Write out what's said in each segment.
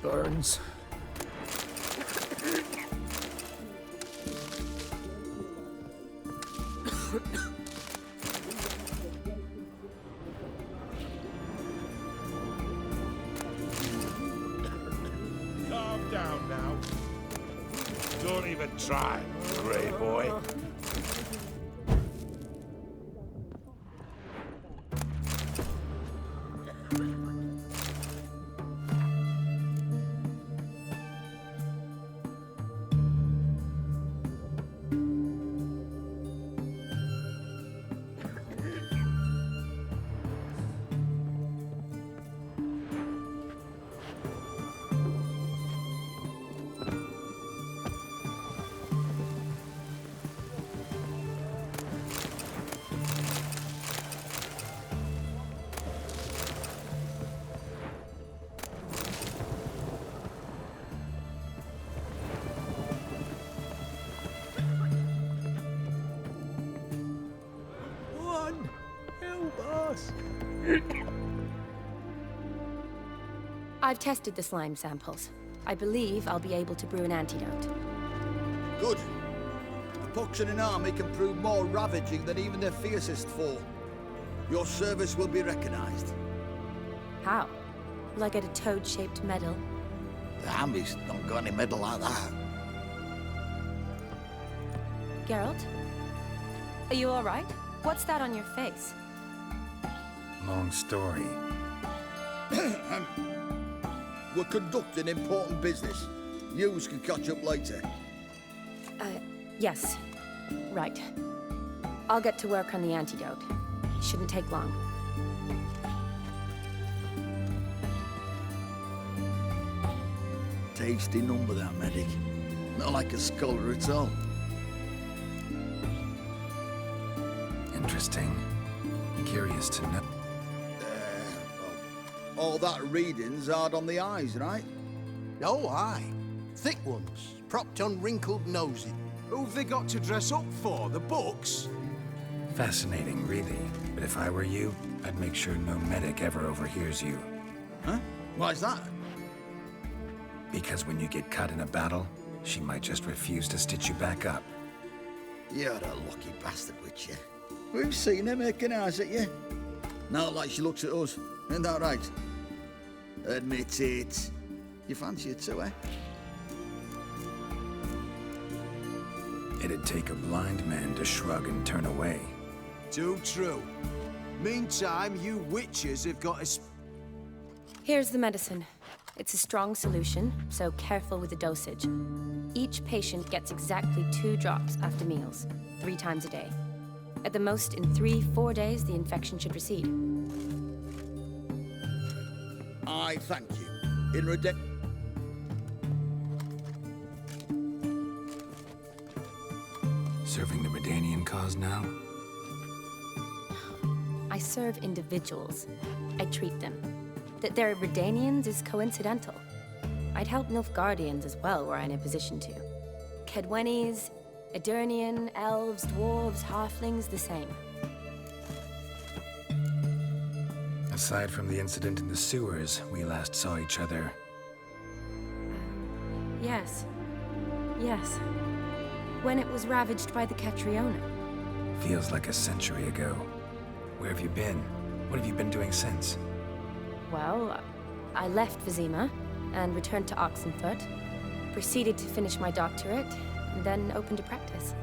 Burns. Calm down now. Don't even try, Grey boy. I've tested the slime samples. I believe I'll be able to brew an antidote. Good. The pox in an army can prove more ravaging than even their fiercest foe. Your service will be recognized. How? Will I get a toad-shaped medal? The army's not got any medal like that. Geralt? Are you alright? What's that on your face? Long story. We're conducting important business. Yous can catch up later. Yes. Right. I'll get to work on the antidote. Shouldn't take long. Tasty number, that medic. Not like a scholar at all. Interesting. Curious to know. All that reading's hard on the eyes, right? Oh, aye. Thick ones, propped on wrinkled noses. Who've they got to dress up for? The books? Fascinating, really. But if I were you, I'd make sure no medic ever overhears you. Huh? Why's that? Because when you get cut in a battle, she might just refuse to stitch you back up. You're a lucky bastard, Witcher. We've seen her making eyes at you. Not like she looks at us. Ain't that right? Admit it. You fancy it too, eh? It'd take a blind man to shrug and turn away. Too true. Meantime, you witches have got a... Here's the medicine. It's a strong solution, so careful with the dosage. Each patient gets exactly 2 drops after meals, 3 times a day. At the most, in 3-4 days, the infection should recede. I thank you. In Serving the Redanian cause now? I serve individuals. I treat them. That they're Redanians is coincidental. I'd help Nilfgaardians as well were I in a position to. Kedwenis, Edirnian, elves, dwarves, halflings, the same. Aside from the incident in the sewers, we last saw each other. Yes. Yes. When it was ravaged by the Catriona. Feels like a century ago. Where have you been? What have you been doing since? Well, I left Vizima and returned to Oxenfurt, proceeded to finish my doctorate, and then opened a practice.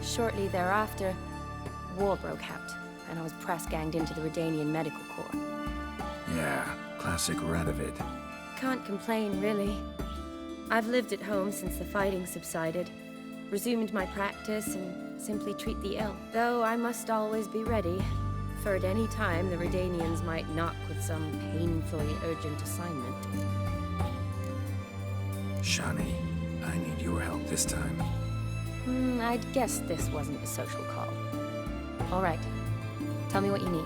Shortly thereafter, war broke out, and I was press-ganged into the Redanian Medical Corps. Yeah, classic Radovid. Can't complain, really. I've lived at home since the fighting subsided, resumed my practice, and simply treat the ill. Though I must always be ready, for at any time the Redanians might knock with some painfully urgent assignment. Shani, I need your help this time. I'd guess this wasn't a social call. All right. Tell me what you need.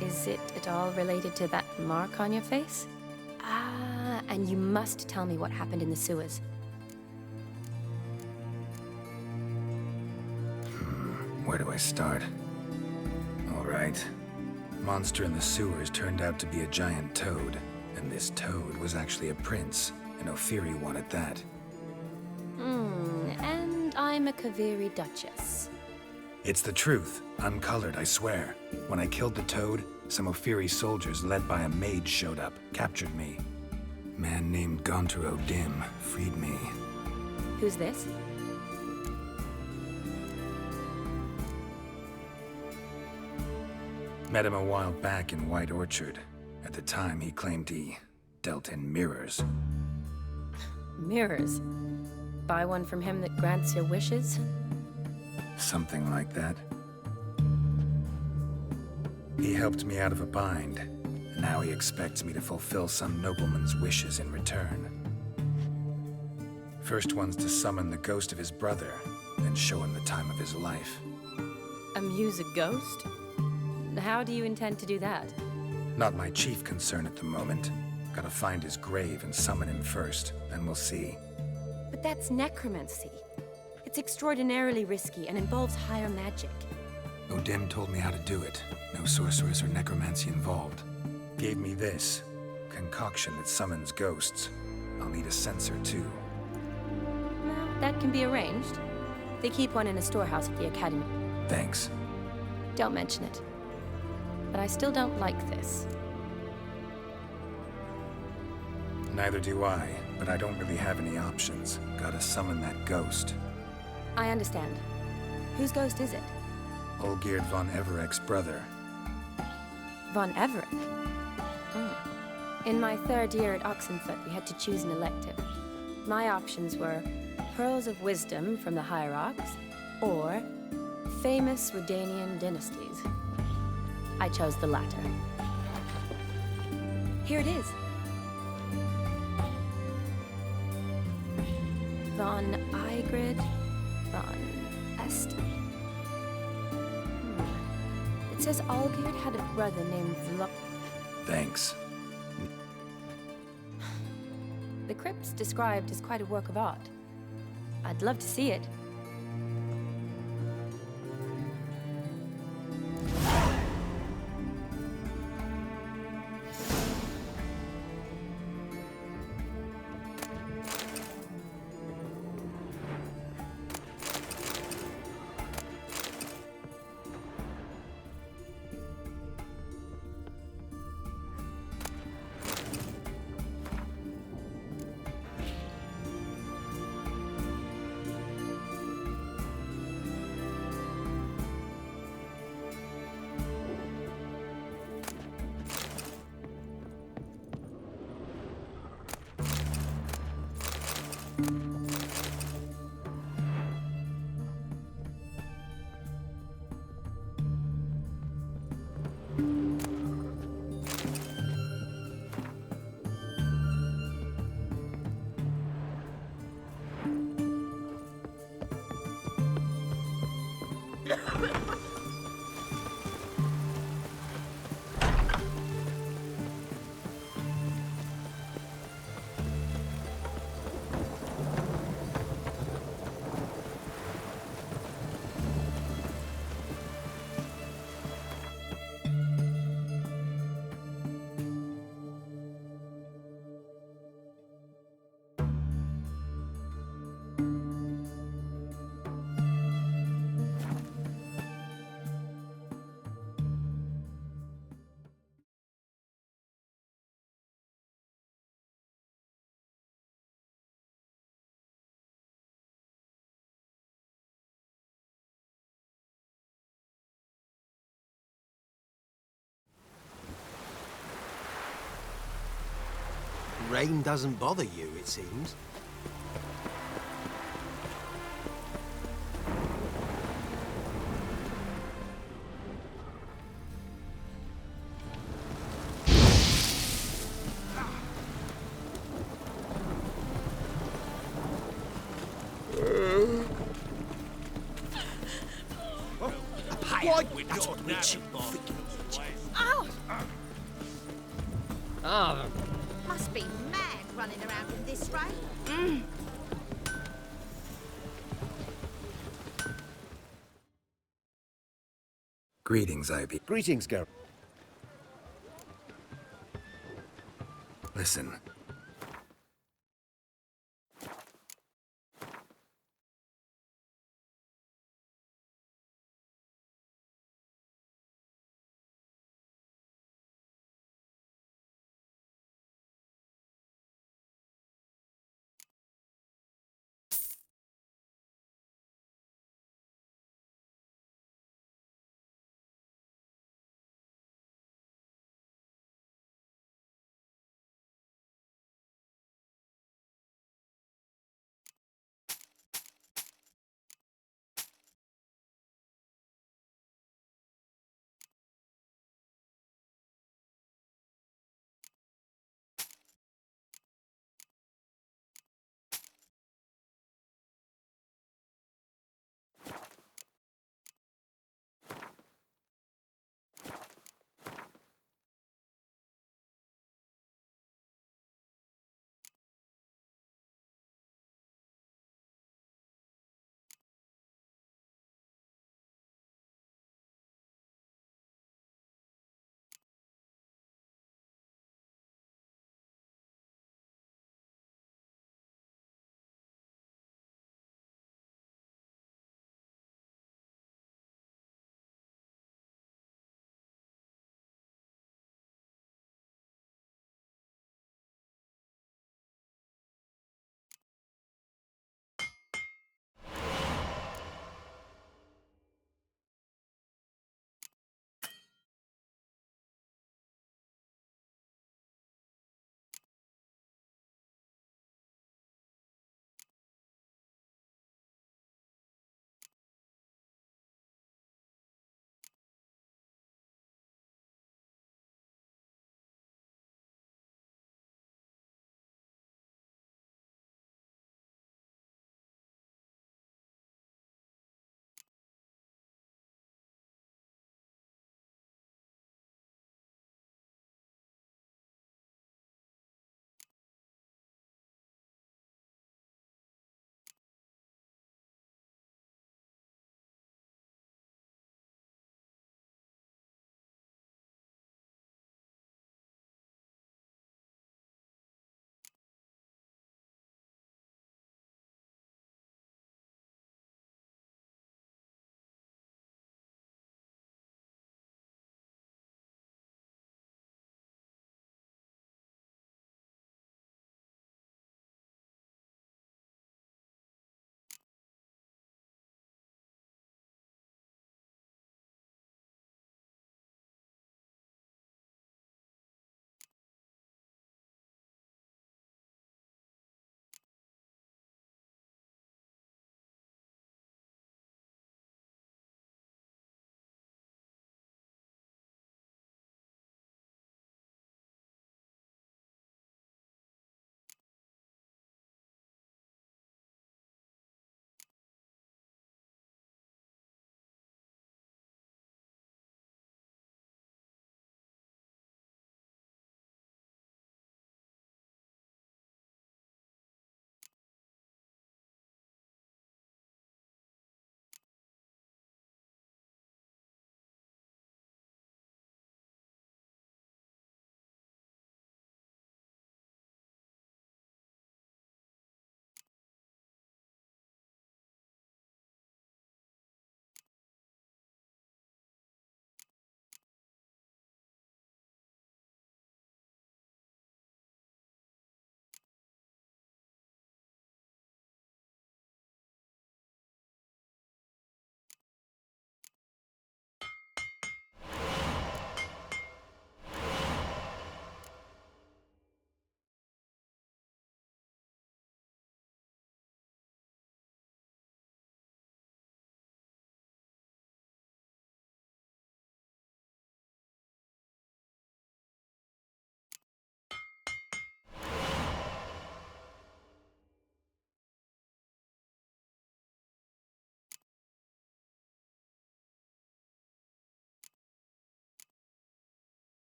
Is it at all related to that mark on your face? Ah, and you must tell me what happened in the sewers. Where do I start? All right. Monster in the sewers turned out to be a giant toad, And this toad was actually a prince, and Ophiri wanted that. And I'm a Kaviri duchess. It's the truth, uncolored, I swear. When I killed the toad, some Ophiri soldiers led by a mage showed up, captured me. Man named Gontaro Dim freed me. Who's this? Met him a while back in White Orchard. At the time, he claimed he dealt in mirrors. Mirrors. Buy one from him that grants your wishes? Something like that. He helped me out of a bind, and now he expects me to fulfill some nobleman's wishes in return. First one's to summon the ghost of his brother, then show him the time of his life. Amuse a ghost? How do you intend to do that? Not my chief concern at the moment. Gotta find his grave and summon him first, then we'll see. But that's necromancy. It's extraordinarily risky and involves higher magic. Odim told me how to do it. No sorceress or necromancy involved. Gave me this concoction that summons ghosts. I'll need a censer too. Well, that can be arranged. They keep one in a storehouse at the academy. Thanks. Don't mention it. But I still don't like this. Neither do I, but I don't really have any options. Gotta summon that ghost. I understand. Whose ghost is it? Olgierd von Everek's brother. Von Everett? In my third year at Oxenfoot, we had to choose an elective. My options were Pearls of Wisdom from the Hierarchs, or famous Redanian dynasties. I chose the latter. Here it is. Von Igrid, von Est. It says Olgierd had a brother named Thanks. The crypt's described as quite a work of art. I'd love to see it. Rain doesn't bother you, it seems. Why? That's what we should Ow! Oh, Must be mad running around in this rain. Greetings, Ivy. Greetings, Gareth. Listen,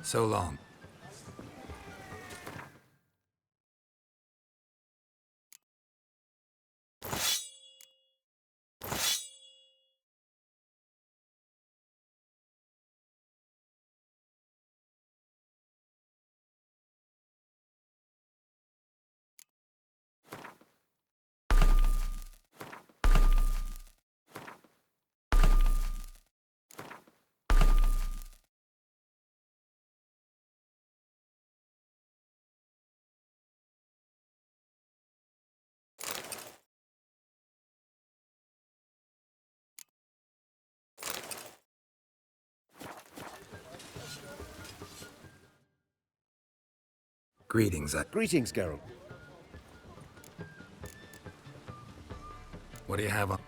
So long. Greetings. Greetings, Geralt. What do you have on?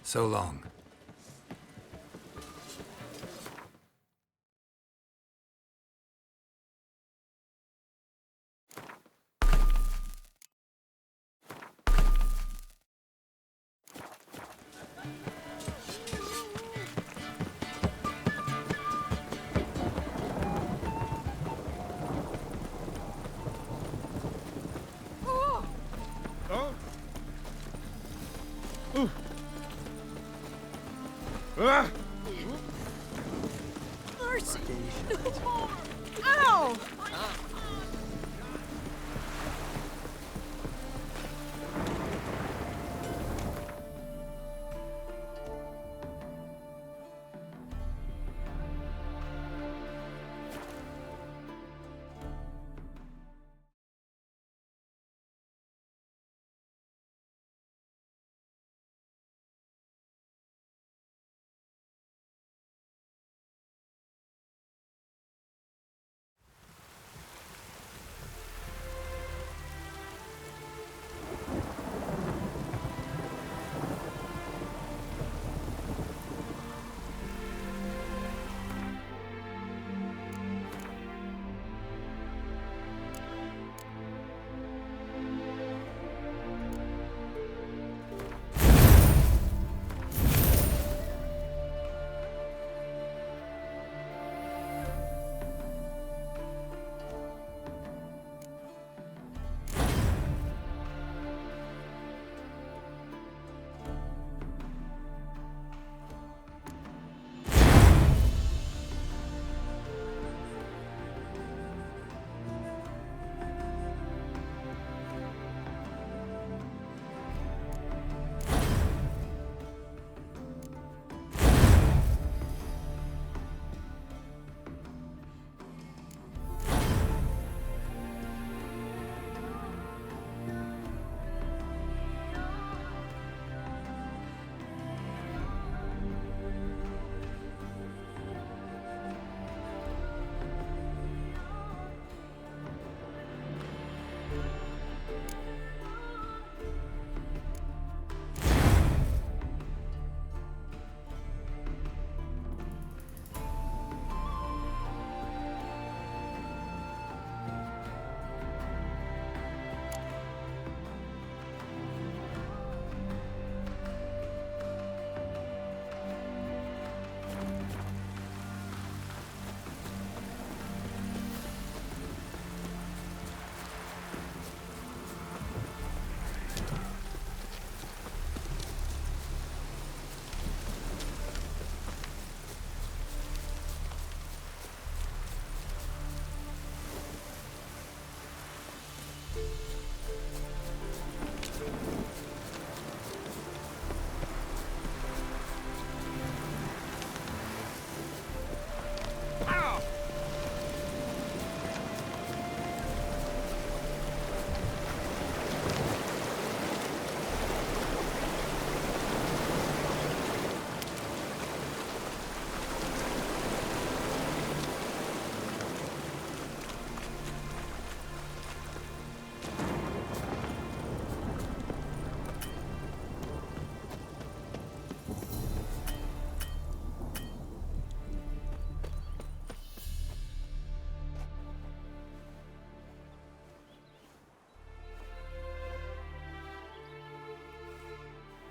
So long. Oh? Ooh. Ah! Mercy! No more! Ow!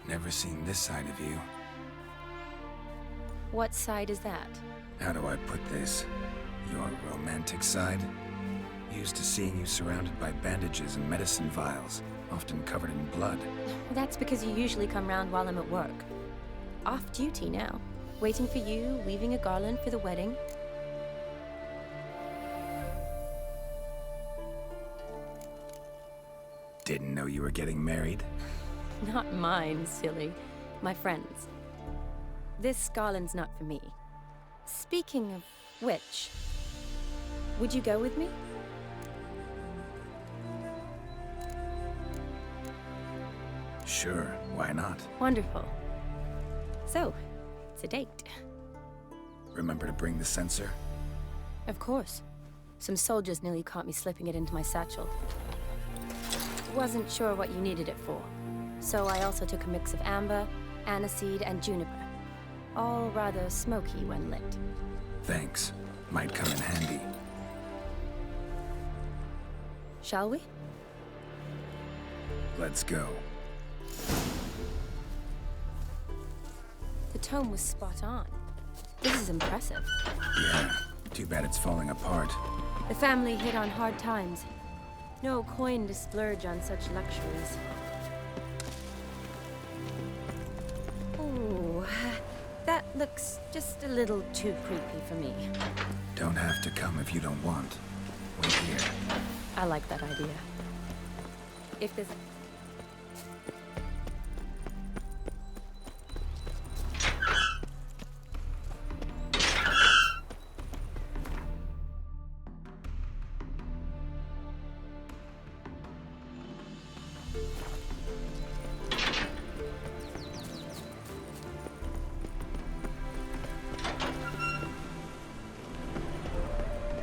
Never seen this side of you. What side is that? How do I put this? Your romantic side? Used to seeing you surrounded by bandages and medicine vials, often covered in blood. Well, that's because you usually come round while I'm at work. Off duty now. Waiting for you, weaving a garland for the wedding. Didn't know you were getting married. Not mine, silly. My friend's. This garland's not for me. Speaking of which, would you go with me? Sure, why not? Wonderful. So, it's a date. Remember to bring the censer? Of course. Some soldiers nearly caught me slipping it into my satchel. Wasn't sure what you needed it for. So I also took a mix of amber, aniseed, and juniper. All rather smoky when lit. Thanks. Might come in handy. Shall we? Let's go. The tome was spot on. This is impressive. Yeah, too bad it's falling apart. The family hit on hard times. No coin to splurge on such luxuries. Oh, that looks just a little too creepy for me. Don't have to come if you don't want. Wait here. I like that idea. If there's...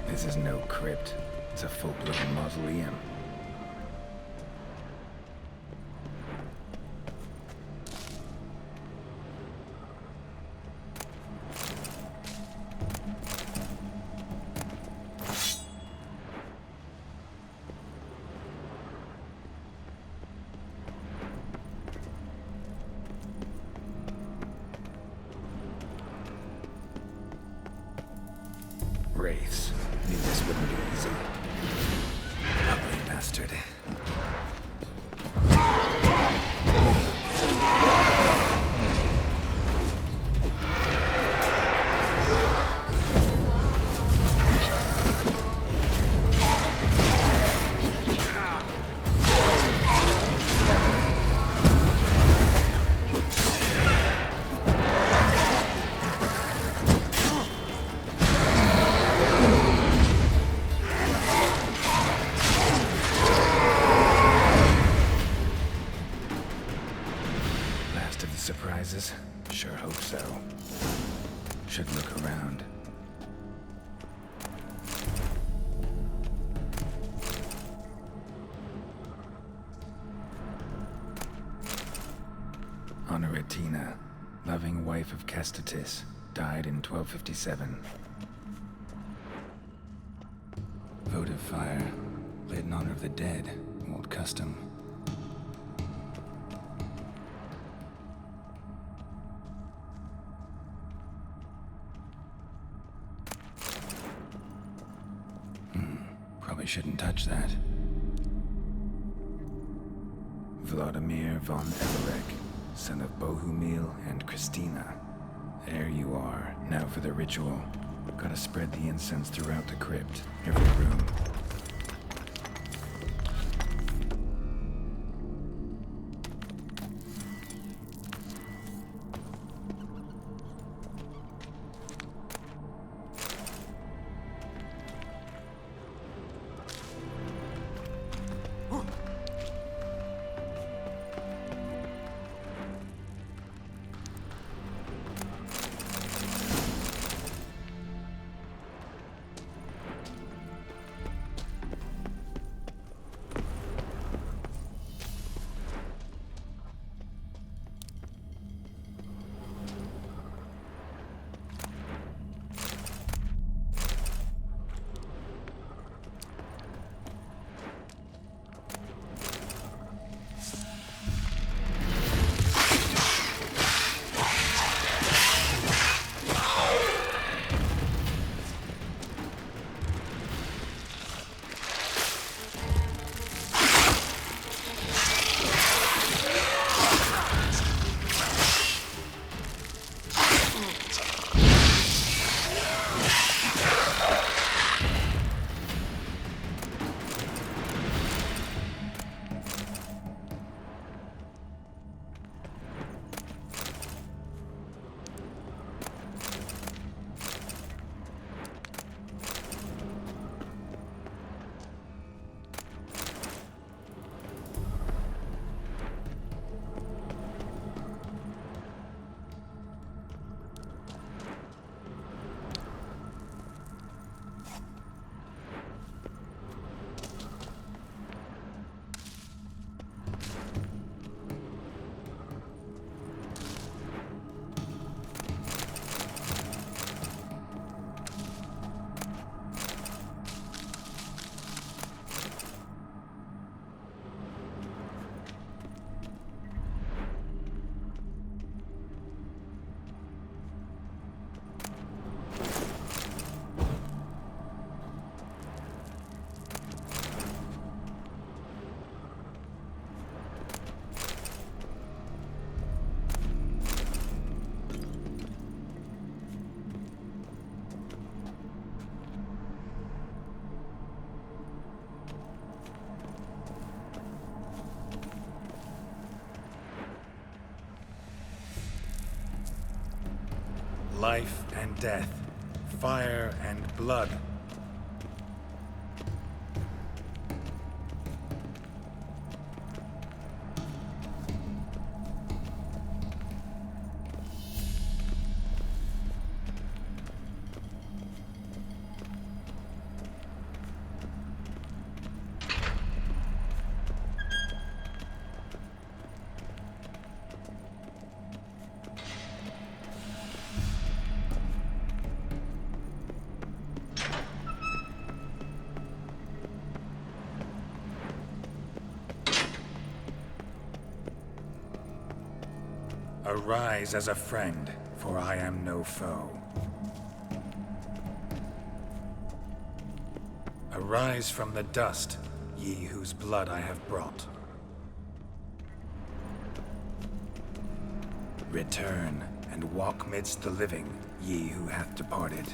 This is no crypt. It's a full-blown mausoleum. Wraiths. Knew this wouldn't be easy. Ugly bastard. Last of the surprises? Sure hope so. Should look around. Honoratina, loving wife of Castatis, died in 1257. Votive fire, lit in honor of the dead, old custom. Probably shouldn't touch that. Vladimir von Everek, son of Bohumil and Christina. There you are. Now for the ritual. Gotta spread the incense throughout the crypt, every room. life and death, fire and blood. Arise as a friend, for I am no foe. Arise from the dust, ye whose blood I have brought. Return and walk midst the living, ye who hath departed.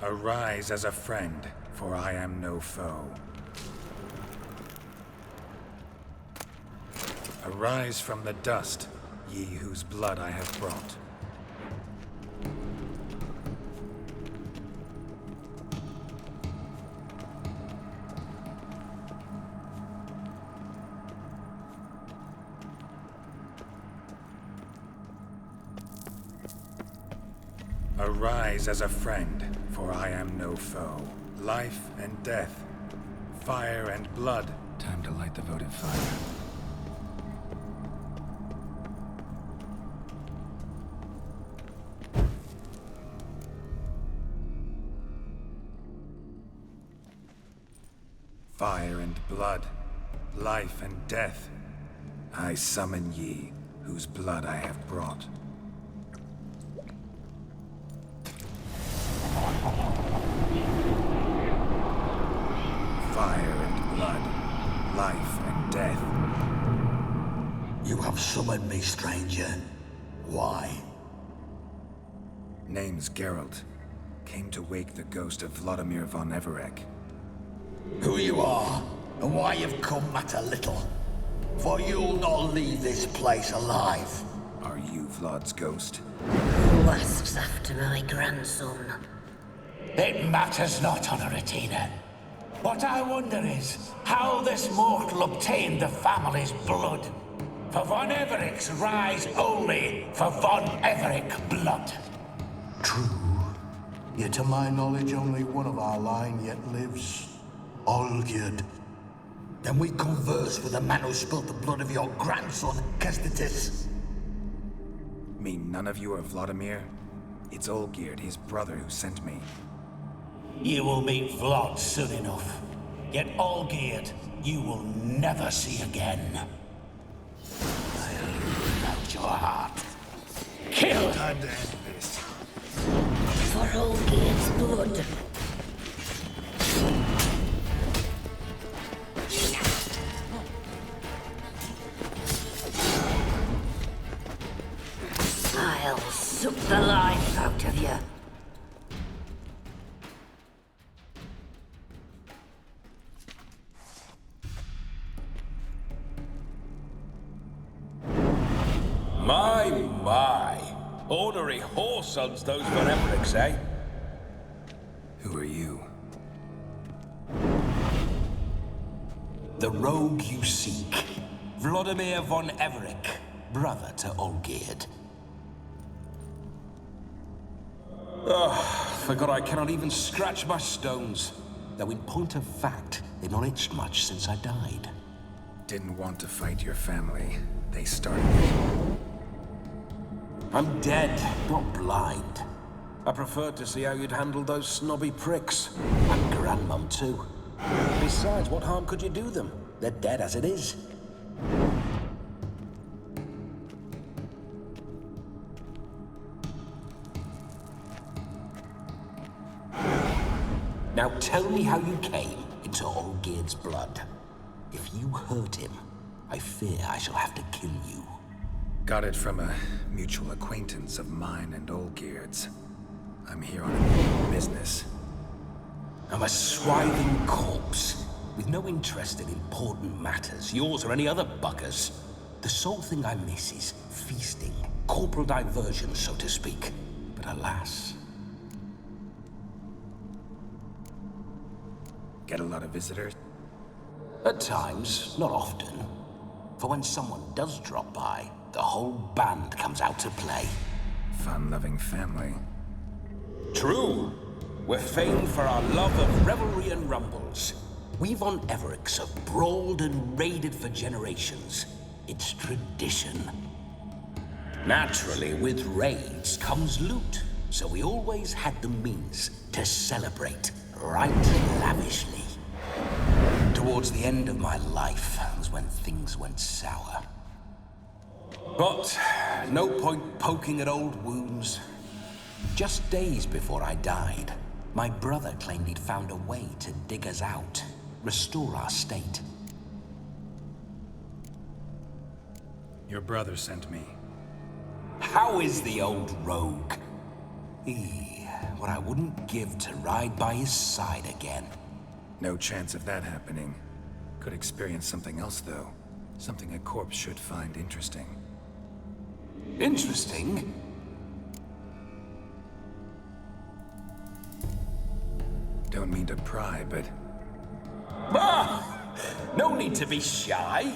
Arise as a friend, for I am no foe. Arise from the dust, ye whose blood I have brought. Arise as a friend, for I am no foe. Life and death, fire and blood. Time to light the votive fire. Fire and blood, life and death, I summon ye, whose blood I have brought. Fire and blood, life and death. You have summoned me, stranger. Why? Name's Geralt. Came to wake the ghost of Vladimir von Everec. Who you are, and why you've come matter little. For you'll not leave this place alive. Are you Vlad's ghost? Who asks after my grandson? It matters not, Honoratina. What I wonder is how this mortal obtained the family's blood. For von Everec's rise only for von Everec blood. True. Yet to my knowledge, only one of our line yet lives. Olgierd. Then we converse with the man who spilt the blood of your grandson, Kestitis. Mean none of you are Vladimir? It's Olgierd, his brother, who sent me. You will meet Vlad soon enough. Yet Olgierd, you will never see again. I'll out your heart. Kill! Time to end this. For Olgierd's blood. I'll suck the life out of you. My. Ornery whoresons those von Everecs, eh? Who are you? The rogue you seek. Vladimir von Everec, brother to Olgierd. Forgot I cannot even scratch my stones. Though in point of fact, they've not itched much since I died. Didn't want to fight your family. They started it. I'm dead, not blind. I preferred to see how you'd handle those snobby pricks. And Grandmum, too. Besides, what harm could you do them? They're dead as it is. Now tell me how you came into Olgierd's blood. If you hurt him, I fear I shall have to kill you. Got it from a mutual acquaintance of mine and Olgierd's. I'm here on business. I'm a swithing corpse, with no interest in important matters, yours or any other buggers. The sole thing I miss is feasting, corporal diversion, so to speak. But alas... Get a lot of visitors? At times, not often. For when someone does drop by, the whole band comes out to play. Fun-loving family. True. We're famed for our love of revelry and rumbles. We've on Everix have brawled and raided for generations. It's tradition. Naturally, with raids comes loot, so we always had the means to celebrate right lavishly. Towards the end of my life was when things went sour. But no point poking at old wounds. Just days before I died, my brother claimed he'd found a way to dig us out, restore our state. Your brother sent me. How is the old rogue? What I wouldn't give to ride by his side again. No chance of that happening. Could experience something else, though. Something a corpse should find interesting. Interesting? Don't mean to pry, but... Ah! No need to be shy.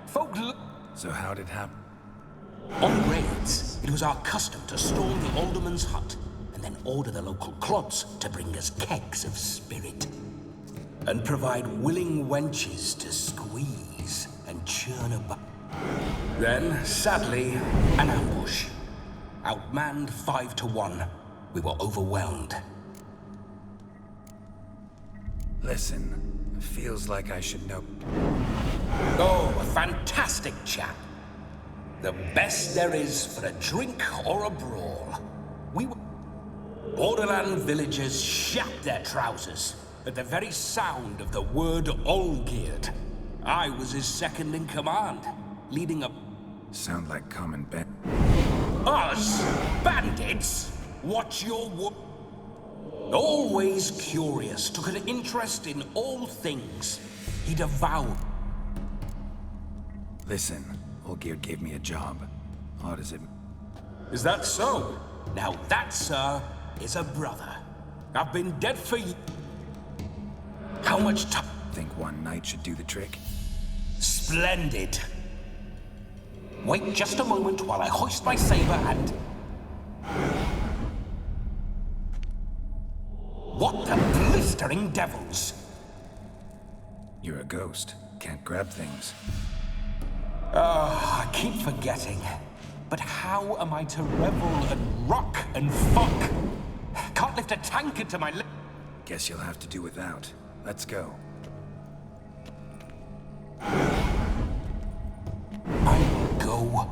Folk So how'd it happen? On raids, it was our custom to storm the alderman's hut and then order the local clods to bring us kegs of spirit. And provide willing wenches to squeeze and churn about. Then, sadly, an ambush. Outmanned 5 to 1. We were overwhelmed. Listen, feels like I should know. Oh, a fantastic chap. The best there is for a drink or a brawl. We were... Borderland villagers shat their trousers at the very sound of the word Olgierd. I was his second in command, leading a... Sound like common bet. Us? Bandits? Watch your Always curious, took an interest in all things. He devoured... Listen, Olgierd gave me a job. Odd as it... Is that so? Now that, sir, is a brother. I've been dead for How much time? Think one night should do the trick? Splendid. Wait just a moment while I hoist my saber and... What the blistering devils? You're a ghost. Can't grab things. I keep forgetting. But how am I to revel and rock and fuck? Can't lift a tankard to my lip. Guess you'll have to do without. Let's go. I'll go.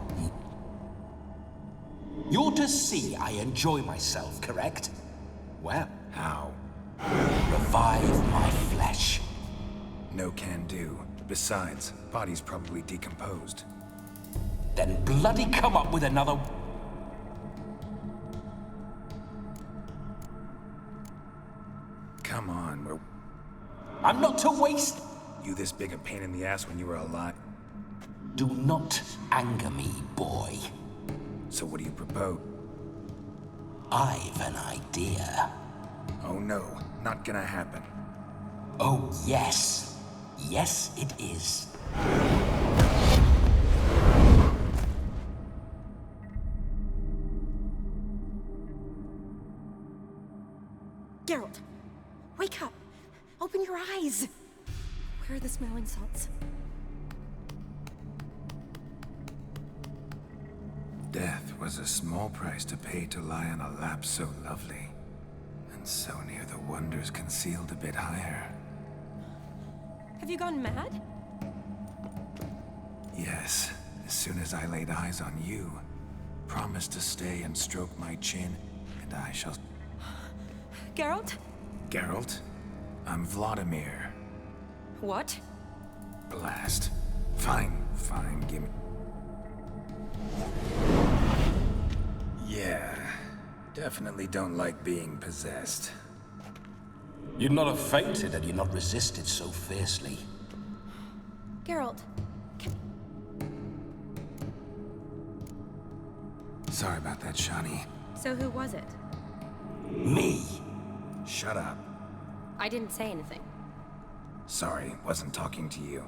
You're to see I enjoy myself, correct? Well... How? Revive my flesh. No can do. Besides, body's probably decomposed. Then bloody come up with another... Come on, we're... I'm not to waste... You this big a pain in the ass when you were alive? Do not anger me, boy. So what do you propose? I've an idea. Oh no, not gonna happen. Oh yes. Yes, it is. Geralt, wake up. Open your eyes. Where are the smelling salts? Death was a small price to pay to lie on a lap so lovely, and so near the wonders concealed a bit higher. Have you gone mad? Yes, as soon as I laid eyes on you, promise to stay and stroke my chin, and I shall... Geralt? Geralt? I'm Vladimir. What? Blast. Fine, give me... Yeah, definitely don't like being possessed. You'd not have fainted had you not resisted so fiercely. Geralt, Sorry about that, Shani. So who was it? Me. Shut up. I didn't say anything. Sorry, wasn't talking to you.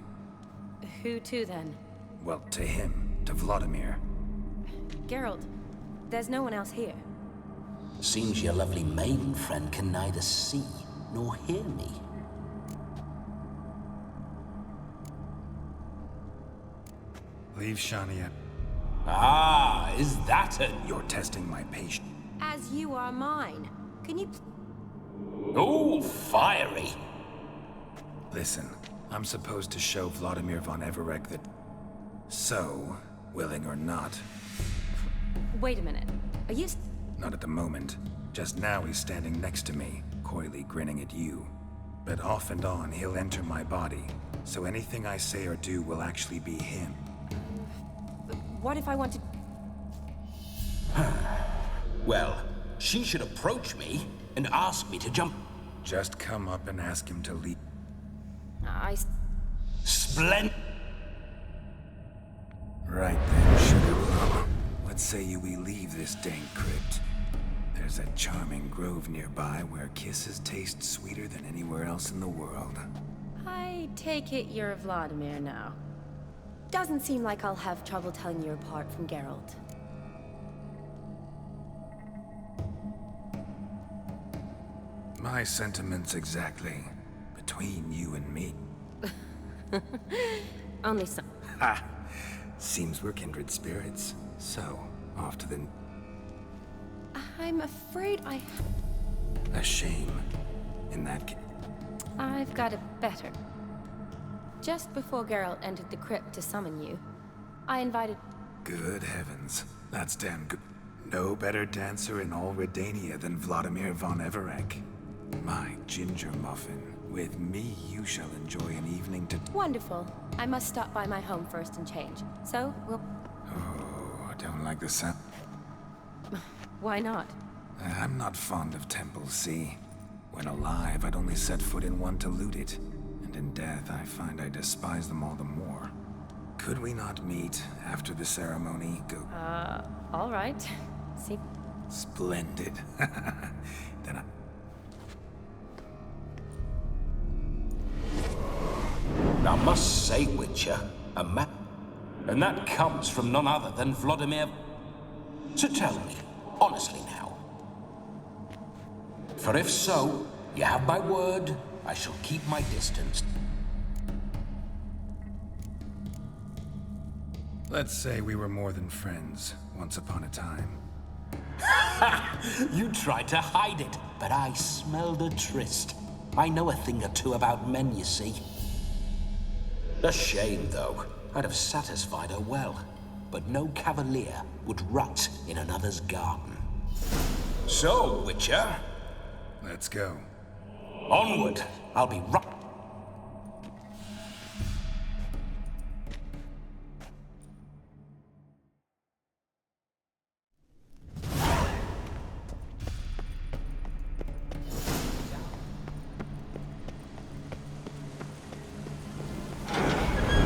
Who to then? Well, to him, to Vladimir. Geralt, there's no one else here. Seems your lovely maiden friend can neither see nor hear me. Leave Shani at... Ah, is that it? You're testing my patience. As you are mine. Can you... Oh, fiery. Listen, I'm supposed to show Vladimir von Everec that... So, willing or not, Wait a minute. Are you... not at the moment. Just now he's standing next to me, coyly grinning at you. But off and on, he'll enter my body. So anything I say or do will actually be him. What if I want to... Well, she should approach me and ask me to jump. Just come up and ask him to leave. Splendid. Right then, Sugar Plum. What say you we leave this dank crypt? There's a charming grove nearby where kisses taste sweeter than anywhere else in the world. I take it you're Vladimir now. Doesn't seem like I'll have trouble telling you apart from Geralt. My sentiments exactly. Between you and me. Only some. Ha! Seems we're kindred spirits. So, off to the... I'm afraid A shame. In that case... I've got a better. Just before Geralt entered the crypt to summon you, I invited... Good heavens. That's damn good. No better dancer in all Redania than Vladimir von Everec. My ginger muffin. With me, you shall enjoy an evening to... Wonderful. I must stop by my home first and change. So, we'll... Oh, I don't like the sound. Why not? I'm not fond of temples, see? When alive, I'd only set foot in one to loot it. And in death, I find I despise them all the more. Could we not meet after the ceremony? Go... All right. See... Splendid. Then I... I must say, Witcher, a map. And that comes from none other than Vladimir. So tell me, honestly now. For if so, you have my word, I shall keep my distance. Let's say we were more than friends, once upon a time. You tried to hide it, but I smelled a tryst. I know a thing or two about men, you see. A shame, though. I'd have satisfied her well. But no cavalier would rot in another's garden. So, Witcher... Let's go. Onward! I'll be right...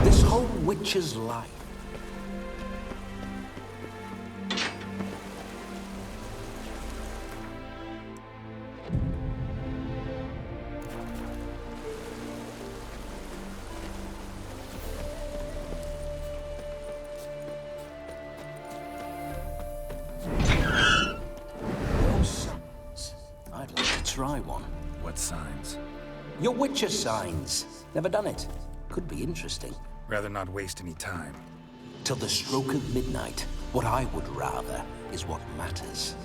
This whole Witcher's life. I'd like to try one. What signs? Your Witcher signs. Never done it. Could be interesting. Rather not waste any time. Till the stroke of midnight, what I would rather is what matters.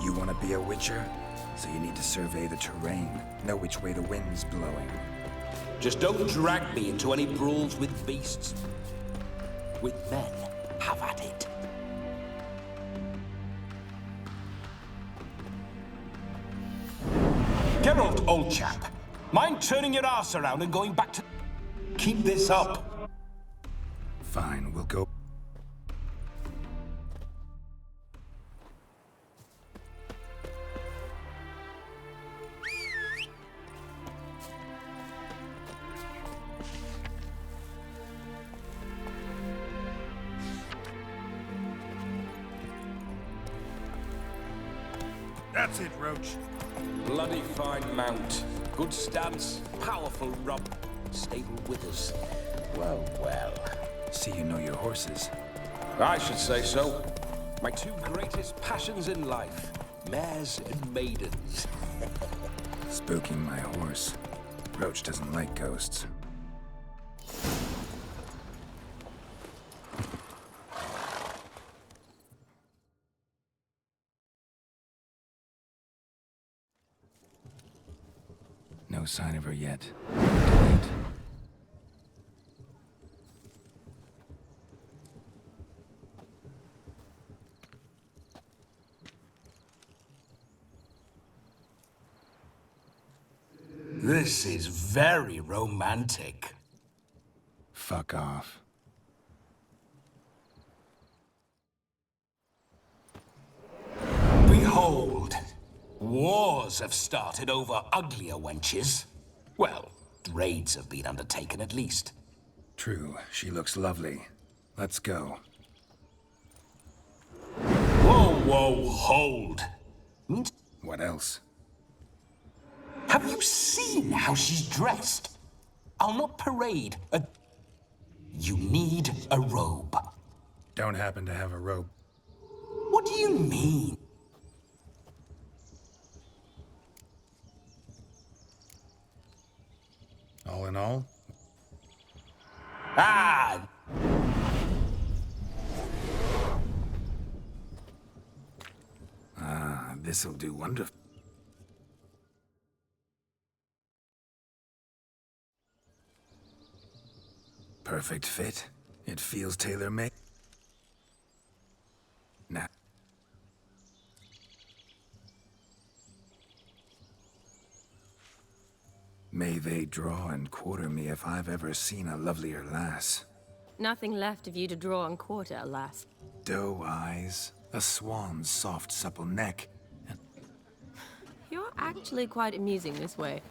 You want to be a witcher? So you need to survey the terrain, know which way the wind's blowing. Just don't drag me into any brawls with beasts. With men, have at it. Geralt, old chap. Mind turning your ass around and going back to... Keep this up. Fine, we'll go. That's it, Roach. Bloody fine mount. Good stance, powerful rump, stable withers. Well, well. See you know your horses. I should say so. My two greatest passions in life, mares and maidens. Spooking my horse. Roach doesn't like ghosts. No sign of her yet. Wait. This is very romantic. Fuck off. Behold, wars have started over uglier wenches. Well, raids have been undertaken at least. True, she looks lovely. Let's go. Whoa, whoa, hold. What else? Have you seen how she's dressed? I'll not parade a... You need a robe. Don't happen to have a robe. What do you mean? All in all? Ah! This'll do wonderful. Perfect fit. It feels tailor-made. Nah. May they draw and quarter me if I've ever seen a lovelier lass. Nothing left of you to draw and quarter, alas. Doe eyes, a swan's soft, supple neck, and... You're actually quite amusing this way.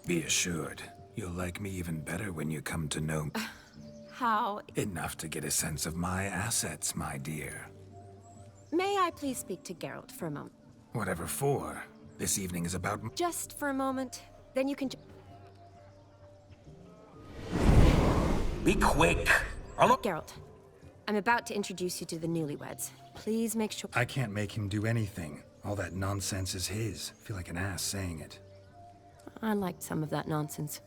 Be assured, you'll like me even better when you come to know me. How? Enough to get a sense of my assets, my dear. May I please speak to Geralt for a moment? Whatever for. This evening is about... Just for a moment. Then you can... Be quick. I'll not... Geralt, I'm about to introduce you to the newlyweds. Please make sure... I can't make him do anything. All that nonsense is his. I feel like an ass saying it. I liked some of that nonsense.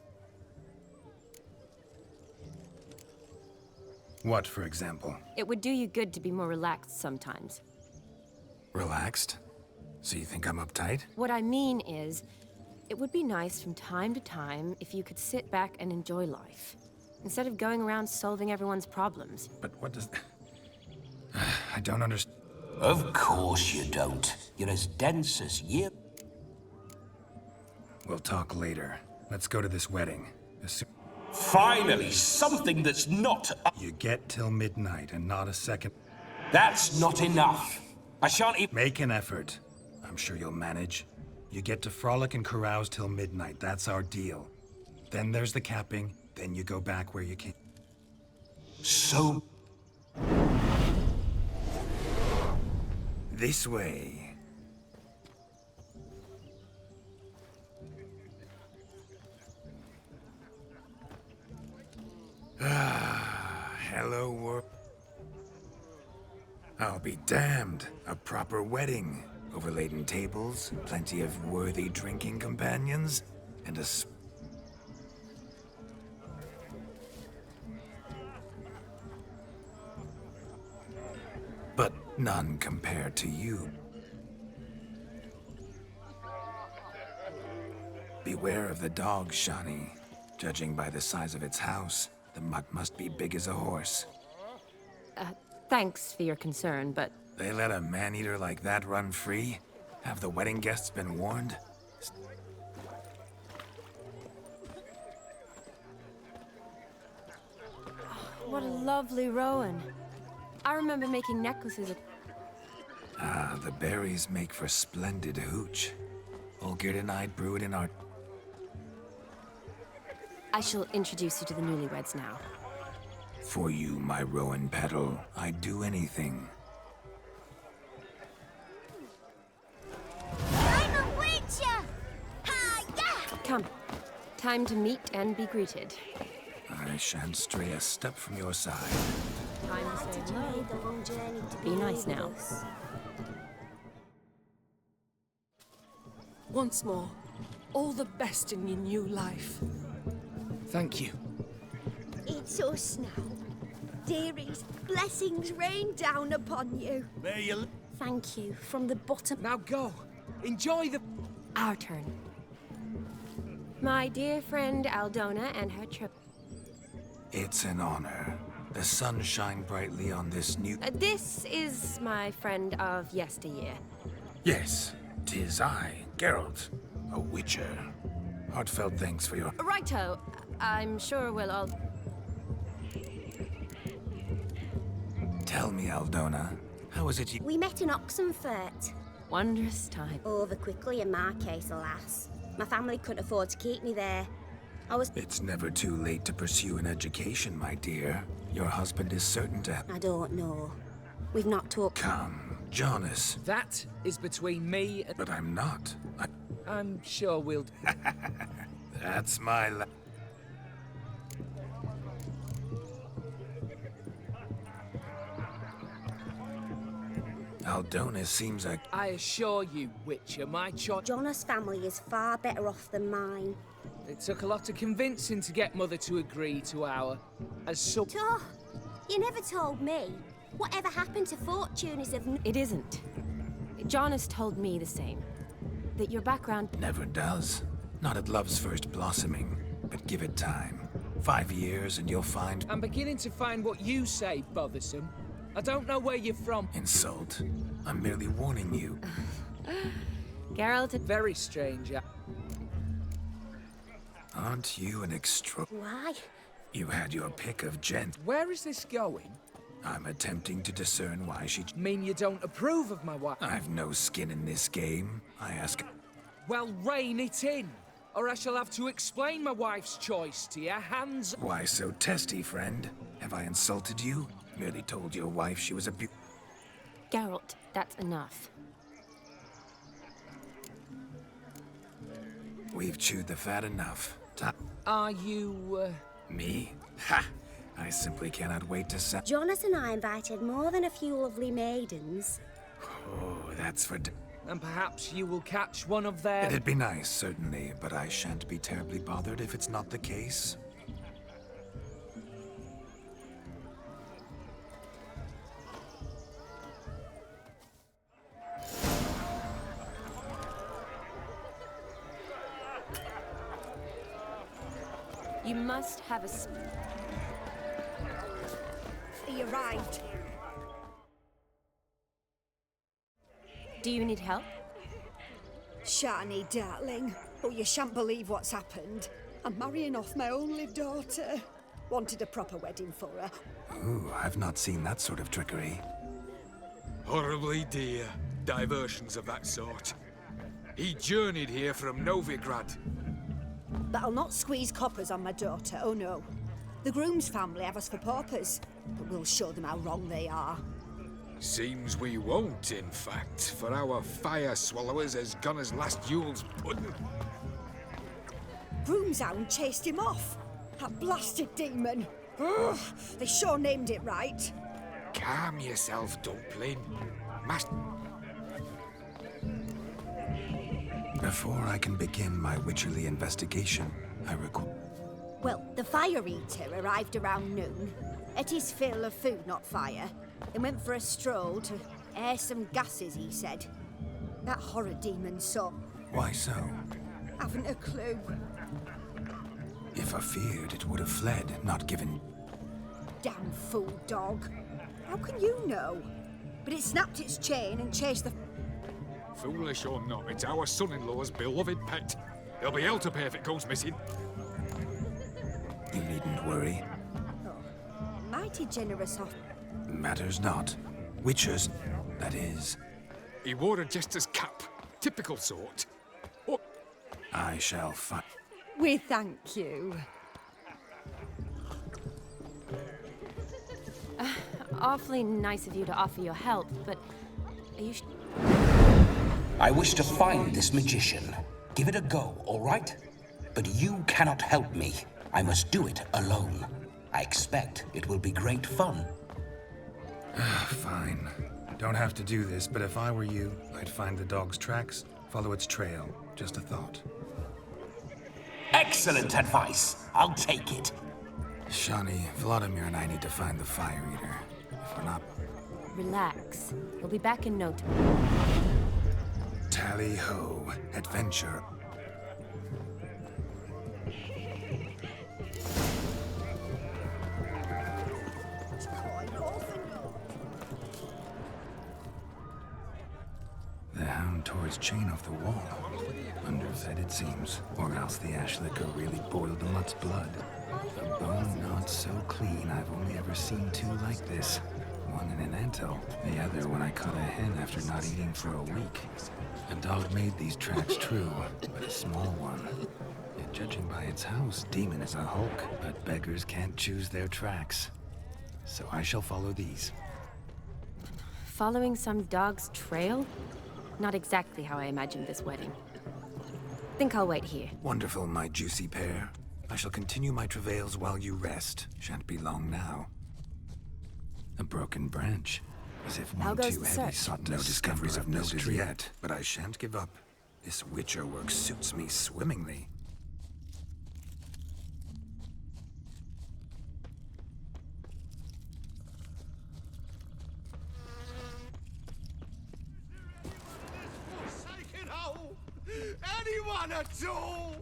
What, for example? It would do you good to be more relaxed sometimes. Relaxed? So you think I'm uptight? What I mean is, it would be nice from time to time if you could sit back and enjoy life, instead of going around solving everyone's problems. But what does... I don't understand. Of course you don't. You're as dense as year... We'll talk later. Let's go to this wedding. Finally, something that's not... You get till midnight and not a second... That's not enough. I shan't even... Make an effort. I'm sure you'll manage. You get to frolic and carouse till midnight. That's our deal. Then there's the capping. Then you go back where you came. So... This way. Hello, world. I'll be damned. A proper wedding. Overladen tables, plenty of worthy drinking companions, and but none compared to you. Beware of the dog, Shani. Judging by the size of its house, the mutt must be big as a horse. Thanks for your concern, but... They let a man-eater like that run free? Have the wedding guests been warned? What a lovely rowan. I remember making necklaces of... Ah, the berries make for splendid hooch. Olgerd and I'd brew it in our... I shall introduce you to the newlyweds now. For you, my rowan petal, I'd do anything. I'm a witcher! Hi-ya! Come. Time to meet and be greeted. I shan't stray a step from your side. Time to say hello. Made the long journey to Be nice now. with us. Once more, all the best in your new life. Thank you. It's us now. Dearies, blessings rain down upon you. May you... Thank you from the bottom... Now go. Enjoy the... Our turn. My dear friend Aldona and her trip. It's an honor. The sun shine brightly on this new... This is my friend of yesteryear. Yes, 'tis I, Geralt, a witcher. Heartfelt thanks for your... Righto. I'm sure we'll all... Tell me, Aldona, how is it you... We met in Oxenfurt. Wondrous time. Over quickly in my case, alas. My family couldn't afford to keep me there. I was... It's never too late to pursue an education, my dear. Your husband is certain to... I don't know. We've not talked... Come, Jonas. That is between me and... But I'm not. I'm sure we'll... That's my... Aldona seems like... I assure you, Witcher, my choice... Jonas' family is far better off than mine. It took a lot of convincing to get Mother to agree to our... Oh, you never told me. Whatever happened to fortune is of... It isn't. Jonas told me the same. That your background... Never does. Not at love's first blossoming. But give it time. 5 years and you'll find... I'm beginning to find what you say bothersome. I don't know where you're from. Insult. I'm merely warning you. Geralt... Very strange. Aren't you an extra... Why? You had your pick of gent. Where is this going? I'm attempting to discern why she... Mean you don't approve of my wife? I've no skin in this game. I ask... Well, rein it in, or I shall have to explain my wife's choice to your hands... Why so testy, friend? Have I insulted you? Merely told your wife she was a Geralt, that's enough. We've chewed the fat enough. Are you, Me? Ha! I simply cannot wait to set... Jonas and I invited more than a few lovely maidens. Oh, that's for... And perhaps you will catch one of their... It'd be nice, certainly, but I shan't be terribly bothered if it's not the case. You must have a... He arrived. Do you need help? Shani, darling. Oh, you shan't believe what's happened. I'm marrying off my only daughter. Wanted a proper wedding for her. Ooh, I've not seen that sort of trickery. Horribly dear. Diversions of that sort. He journeyed here from Novigrad. But I'll not squeeze coppers on my daughter, oh no. The groom's family have us for paupers, but we'll show them how wrong they are. Seems we won't, in fact, for our fire swallowers has gone as last Yule's pudding. Groom's hound chased him off. That blasted demon. Ugh, they sure named it right. Calm yourself, Dumpling. Master... Before I can begin my witcherly investigation, I require... Well, the fire eater arrived around noon. Ate his fill of food, not fire. They went for a stroll to air some gases, he said. That horror demon saw. Why so? Haven't a clue. If I feared, it would have fled, not given... Damn fool dog. How can you know? But it snapped its chain and chased the... Foolish or not, it's our son-in-law's beloved pet. There'll be hell to pay if it goes missing. You needn't worry. Oh, mighty generous of... Matters not. Witchers, that is. He wore a jester's cap. Typical sort. Oh. I shall find... We thank you. Awfully nice of you to offer your help, but are you I wish to find this magician. Give it a go, all right? But you cannot help me. I must do it alone. I expect it will be great fun. Fine. Don't have to do this, but if I were you, I'd find the dog's tracks, follow its trail. Just a thought. Excellent advice. I'll take it. Shani, Vladimir and I need to find the fire eater. If we're not... Relax. We'll be back in no time. Tally-ho. Adventure. The hound tore his chain off the wall. Underfed it seems, or else the ash liquor really boiled the mutt's blood. A bone not so clean I've only ever seen two like this. One in an anthill, the other when I caught a hen after not eating for a week. A dog made these tracks true, but a small one. Yet judging by its house, demon is a hulk, but beggars can't choose their tracks. So I shall follow these. Following some dog's trail? Not exactly how I imagined this wedding. Think I'll wait here. Wonderful, my juicy pair. I shall continue my travails while you rest. Shan't be long now. A broken branch. As if How one goes too the heavy search? sought no discoveries of notice yet. But I shan't give up. This witcher work suits me swimmingly. Anyone at all?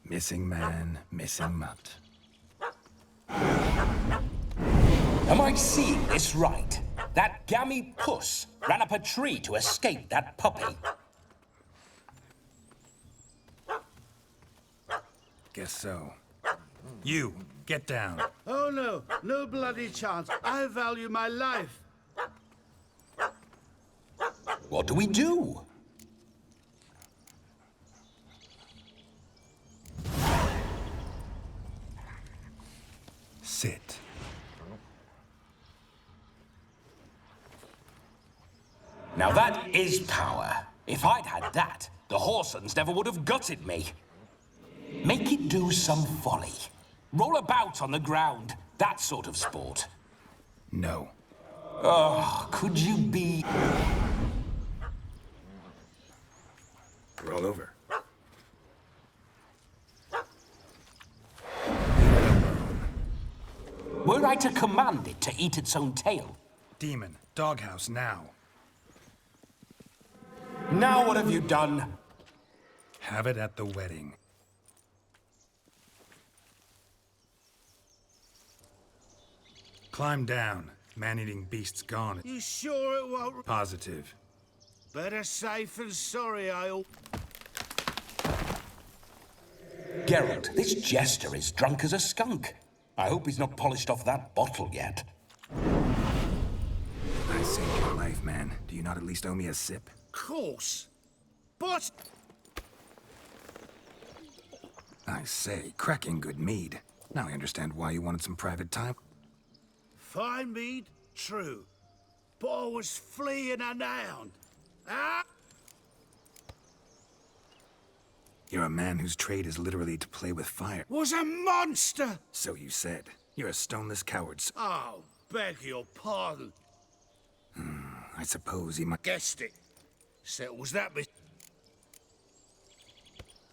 Missing man, missing mutt. Am I seeing this right? That gammy puss ran up a tree to escape that puppy. Guess so. You, get down. Oh no, no bloody chance. I value my life. What do we do? Sit. Now that is power. If I'd had that, the Horsons never would have gutted me. Make it do some folly. Roll about on the ground. That sort of sport. No. Oh, could you be... Roll over. Were I to command it to eat its own tail? Demon, doghouse now. Now what have you done? Have it at the wedding. Climb down. Man-eating beast's gone. You sure it won't? Positive. Better safe than sorry, I'll... Geralt, this jester is drunk as a skunk. I hope he's not polished off that bottle yet. I saved your life, man. Do you not at least owe me a sip? Course. But... I say, cracking good mead. Now I understand why you wanted some private time. Fine mead, true. But I was fleeing a hound. Ah! You're a man whose trade is literally to play with fire. Was a monster! So you said. You're a stoneless coward. Oh, beg your pardon. I suppose he might... Guessed it. Settles that bit.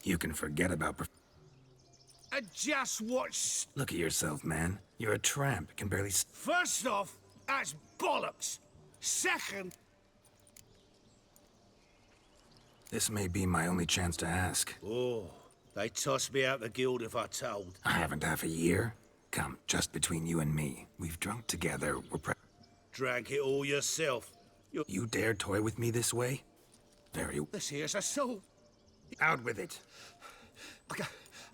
You can forget about... And just watch... Look at yourself, man. You're a tramp, can barely... First off, that's bollocks. Second... This may be my only chance to ask. Oh, they'd toss me out the guild if I told. I haven't half a year. Come, just between you and me. We've drunk together, we're Drank it all yourself. You dare toy with me this way? Very... This here's a soul. Out with it. I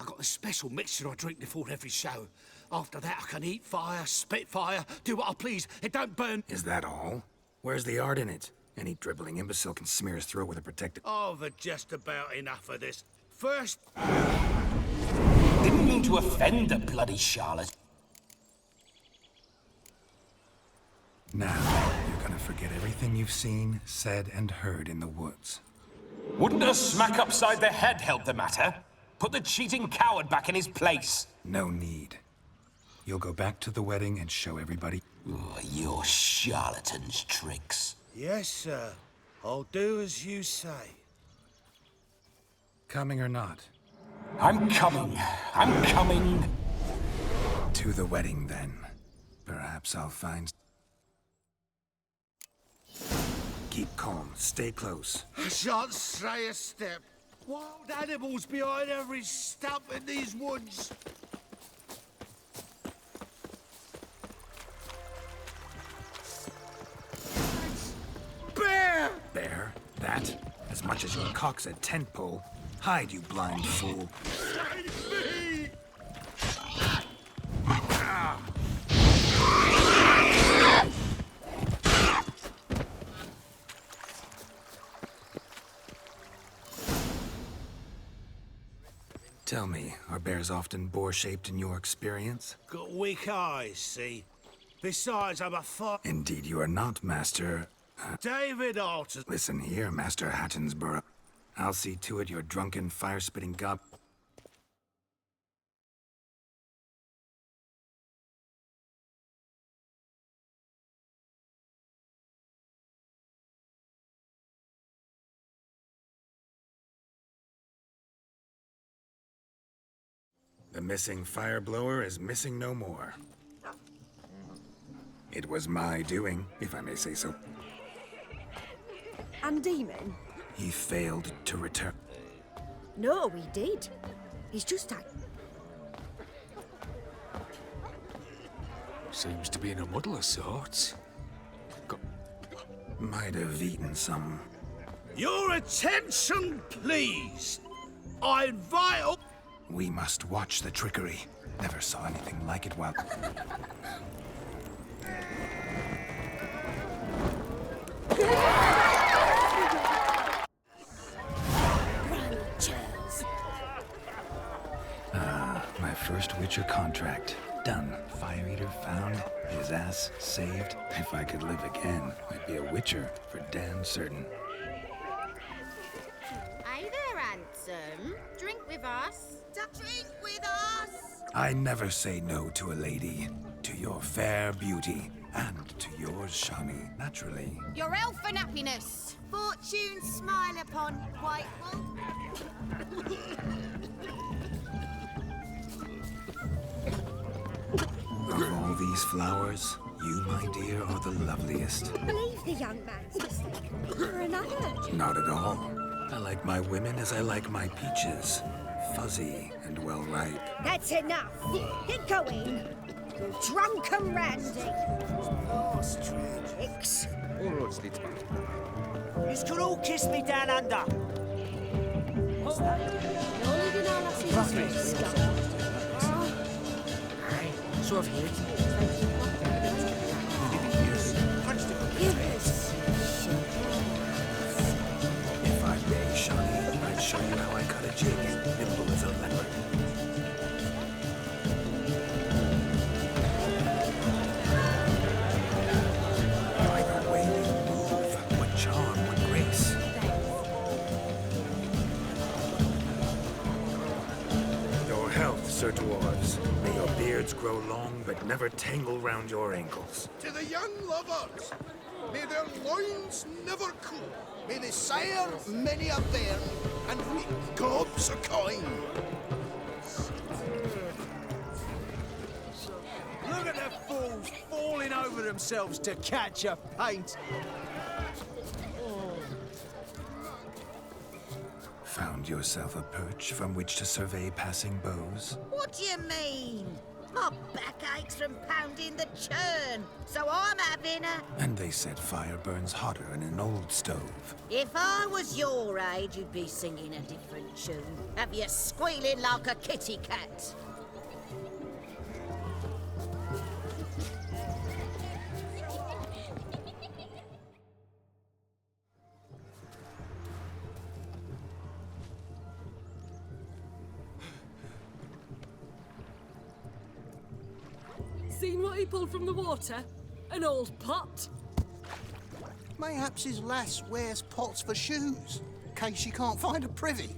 got a special mixture I drink before every show. After that, I can eat fire, spit fire, do what I please. It don't burn. Is that all? Where's the art in it? Any dribbling imbecile can smear his throat with a protective... Oh, but just about enough of this. First... Didn't mean to offend the bloody Charlotte. Now, you're gonna forget everything you've seen, said, and heard in the woods. Wouldn't a smack upside the head help the matter? Put the cheating coward back in his place. No need. You'll go back to the wedding and show everybody... Oh, your charlatan's tricks. Yes, sir. I'll do as you say. Coming or not? I'm coming. I'm coming. To the wedding, then. Perhaps I'll find... Keep calm. Stay close. I shan't stray a step. Wild animals behind every stump in these woods. Bear! Bear? That? As much as your cock's a tent pole. Hide, you blind fool. Save me! Tell me, are bears often boar-shaped in your experience? Got weak eyes, see? Besides, I'm a Indeed you are not, Master... David Alton. Listen here, Master Hattonsborough. I'll see to it your drunken, fire-spitting gob... The missing fire blower is missing no more. It was my doing, if I may say so. And Demon? He failed to return. No, he did. He's just Seems to be in a muddle of sorts. Might have eaten some. Your attention, please. I invite all... We must watch the trickery. Never saw anything like it while... My first Witcher contract. Done. Fire Eater found. His ass saved. If I could live again, I'd be a Witcher for damn certain. Hey there, handsome. Drink with us. Drink with us! I never say no to a lady. To your fair beauty. And to yours, Shani, naturally. Your elfin happiness. Fortune smile upon, White Wolf. Of all these flowers, you, my dear, are the loveliest. Believe the young man's mistaken for another. Not at all. I like my women as I like my peaches. Fuzzy and well ripe. That's enough. Get going. You drunken randy. Ostrich. Yous could all kiss me down under. What's that? You're leaving our lasses scum. So I've heard. If I may, Shani, I'd show you how I cut a jig, nimble as a leopard. By the way you move, what charm, what grace. Your health, Sir Dwarves. May your beards grow long, but never tangle round your ankles. To the young lovers, May their loins never cool. May they sire many a bairn and reap gobs of coin. Look at the fools falling over themselves to catch a paint. Found yourself a perch from which to survey passing bows? What do you mean? My back aches from pounding the churn, so I'm having a... And they said fire burns hotter in an old stove. If I was your age, you'd be singing a different tune. Have you squealing like a kitty cat? Seen what he pulled from the water? An old pot? Mayhaps his lass wears pots for shoes, in case she can't find a privy.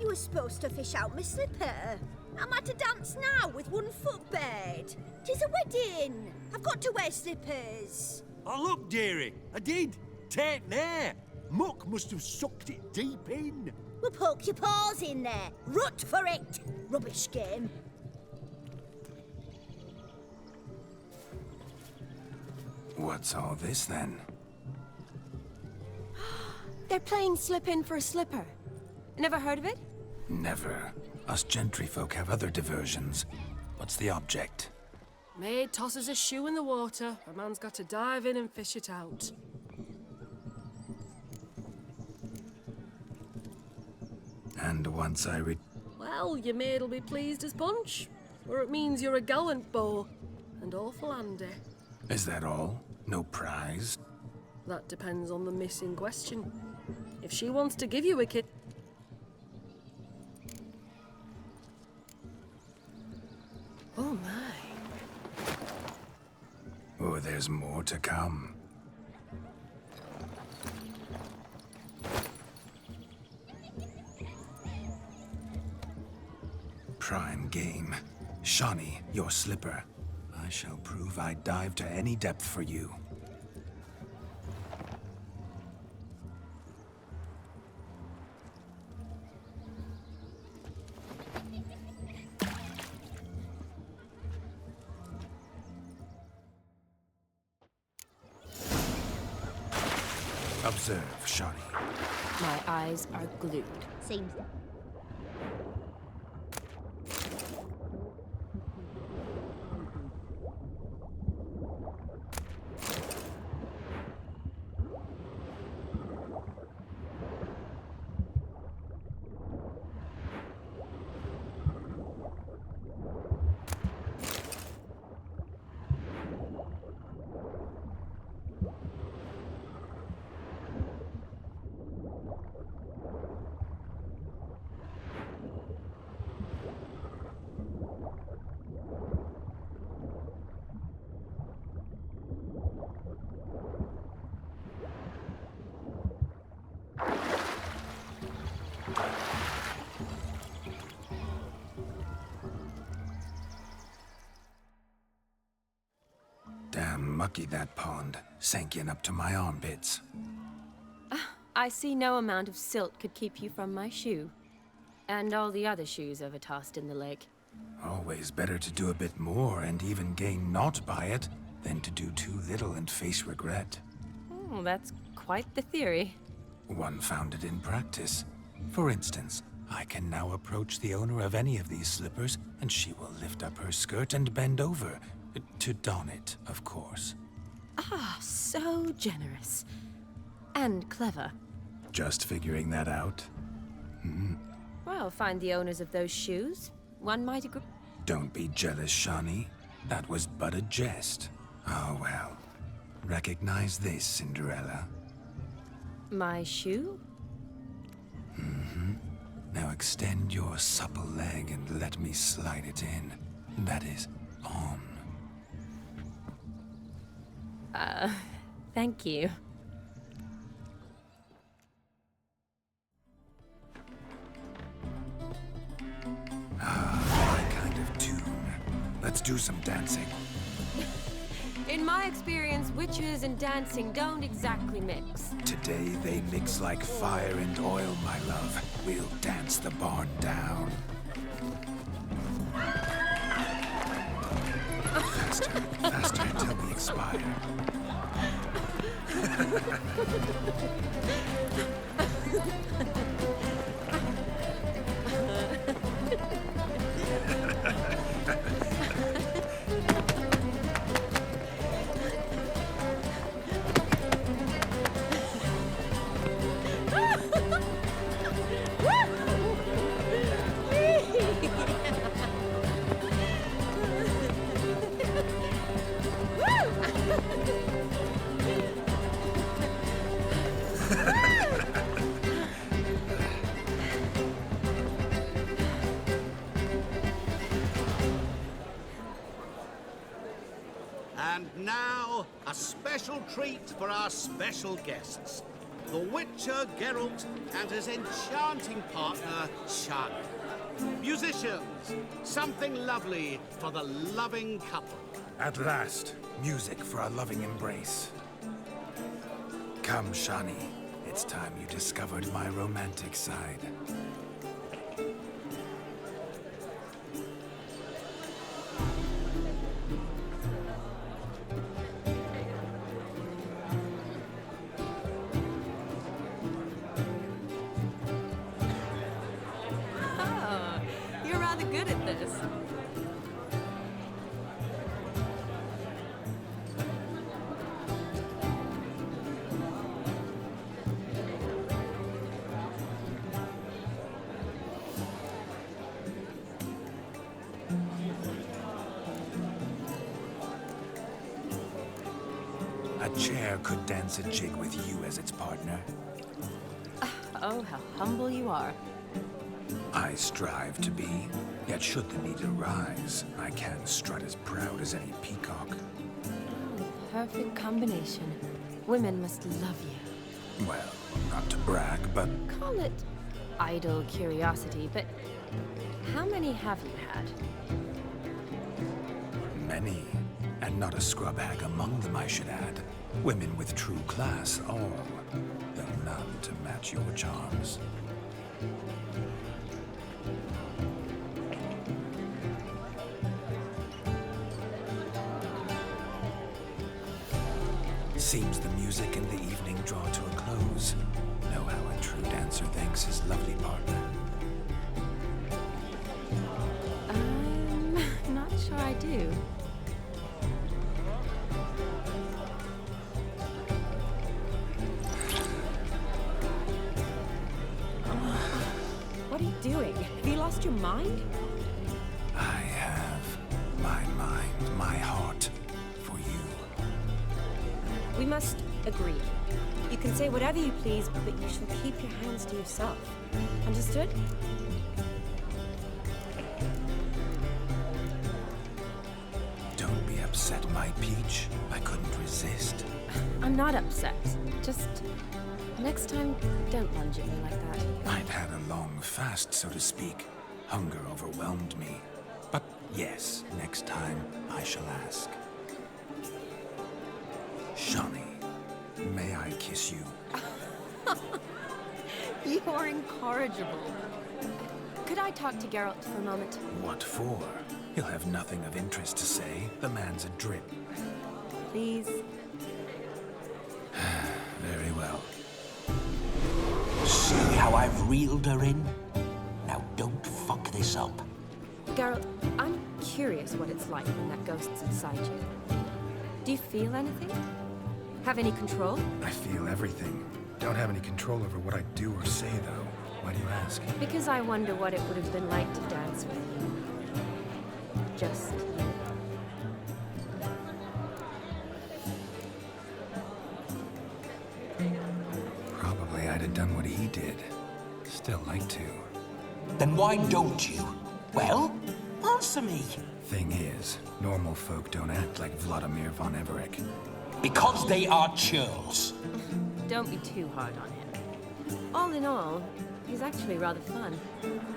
You were supposed to fish out my slipper. I'm at a dance now with one foot bared. 'Tis a wedding. I've got to wear slippers. Oh, look, dearie, I did. Tain't there. Muck must have sucked it deep in. Well, poke your paws in there. Rut for it. Rubbish game. What's all this then? They're playing slip in for a slipper. Never heard of it? Never. Us gentry folk have other diversions. What's the object? Maid tosses a shoe in the water. A man's got to dive in and fish it out. And once I Well, your maid'll be pleased as punch. Or it means you're a gallant beau. And awful handy. Is that all? No prize? That depends on the miss in question. If she wants to give you a kid... Oh my. Oh, there's more to come. Prime game. Shawnee, your slipper. I shall prove I'd dive to any depth for you. Observe, Shawnee. My eyes are glued. Seems... Damn mucky that pond. Sank in up to my armpits. I see no amount of silt could keep you from my shoe. And all the other shoes ever tossed in the lake. Always better to do a bit more and even gain naught by it than to do too little and face regret. Oh, that's quite the theory. One founded in practice. For instance, I can now approach the owner of any of these slippers, and she will lift up her skirt and bend over. To don it, of course. Ah, so generous. And clever. Just figuring that out? Well, find the owners of those shoes. One might agree. Don't be jealous, Shawnee. That was but a jest. Oh, well. Recognize this, Cinderella. My shoe? Now extend your supple leg and let me slide it in. That is, on. Thank you. My kind of tune. Let's do some dancing. In my experience, witches and dancing don't exactly mix. Today they mix like fire and oil, my love. We'll dance the barn down. Faster, faster until we expire. And now, a special treat for our special guests. The Witcher Geralt and his enchanting partner, Shani. Musicians, something lovely for the loving couple. At last, music for a loving embrace. Come, Shani. It's time you discovered my romantic side. Oh, you're rather good at this. A chair could dance a jig with you as its partner. Oh, how humble you are. I strive to be, yet should the need arise, I can strut as proud as any peacock. Perfect combination. Women must love you. Well, not to brag, but Call it idle curiosity, but how many have you had? many. And not a scrub hag among them, I should add. Women with true class, all. Though none to match your charms. Seems the music and the evening draw to a close. Know how a true dancer thanks his lovely partner. Not sure I do. What are you doing? Have you lost your mind? I have my mind, my heart for you. We must agree. You can say whatever you please, but you shall keep your hands to yourself. Understood? Don't be upset, my peach. I couldn't resist. I'm not upset. Just next time, don't lunge at me like that. I'd had a long fast, so to speak. Hunger overwhelmed me. But yes, next time I shall ask. Shani, may I kiss you? You are incorrigible. Could I talk to Geralt for a moment? What for? He'll have nothing of interest to say. The man's a drip. Please? Very well. See how I've reeled her in? Now don't fuck this up. Geralt, I'm curious what it's like when that ghost's inside you. Do you feel anything? Have any control? I feel everything. Don't have any control over what I do or say, though. Why do you ask? Because I wonder what it would have been like to dance with you. Just you. Probably I'd have done what he did. Still like to. Then why don't you? Well, answer me. Thing is, normal folk don't act like Vladimir von Everett. Because they are churls. Don't be too hard on him. All in all, he's actually rather fun.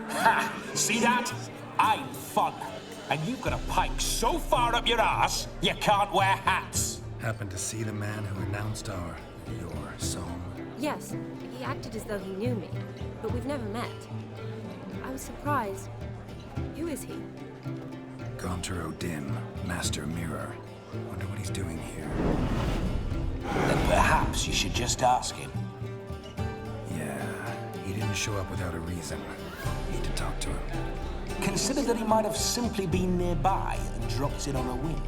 Ha! See that? I'm fun. And you've got a pike so far up your arse, you can't wear hats. Happened to see the man who announced your song? Yes, he acted as though he knew me, but we've never met. I was surprised. Who is he? Gaunter O'Dim, Master Mirror. Wonder what he's doing here. Then perhaps you should just ask him. Yeah, he didn't show up without a reason. Need to talk to him. Consider that he might have simply been nearby and dropped in on a whim.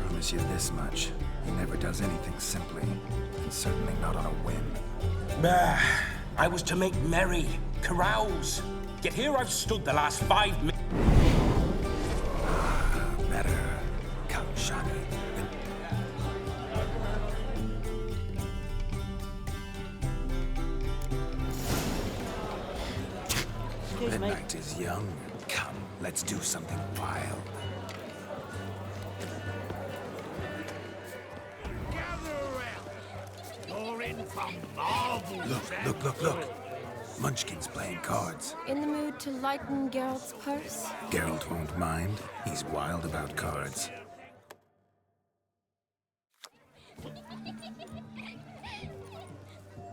Promise you this much. He never does anything simply, and certainly not on a whim. I was to make merry, carouse. Yet here I've stood the last 5 minutes. Better. Come, Shani. The night is young. Come, let's do something wild. You're in for marvels. Look. Munchkin's playing cards. In the mood to lighten Geralt's purse? Geralt won't mind. He's wild about cards.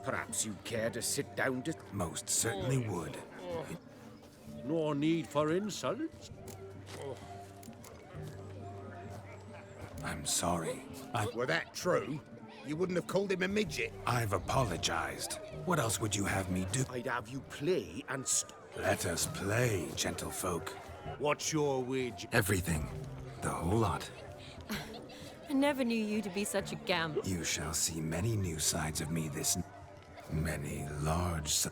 Perhaps you'd care to sit down to... Most certainly would. No need for insults. I'm sorry. Were that true, you wouldn't have called him a midget. I've apologized. What else would you have me do? I'd have you play and Let us play, gentlefolk. What's your wage? Everything. The whole lot. I never knew you to be such a gamb. You shall see many new sides of me this... Many large...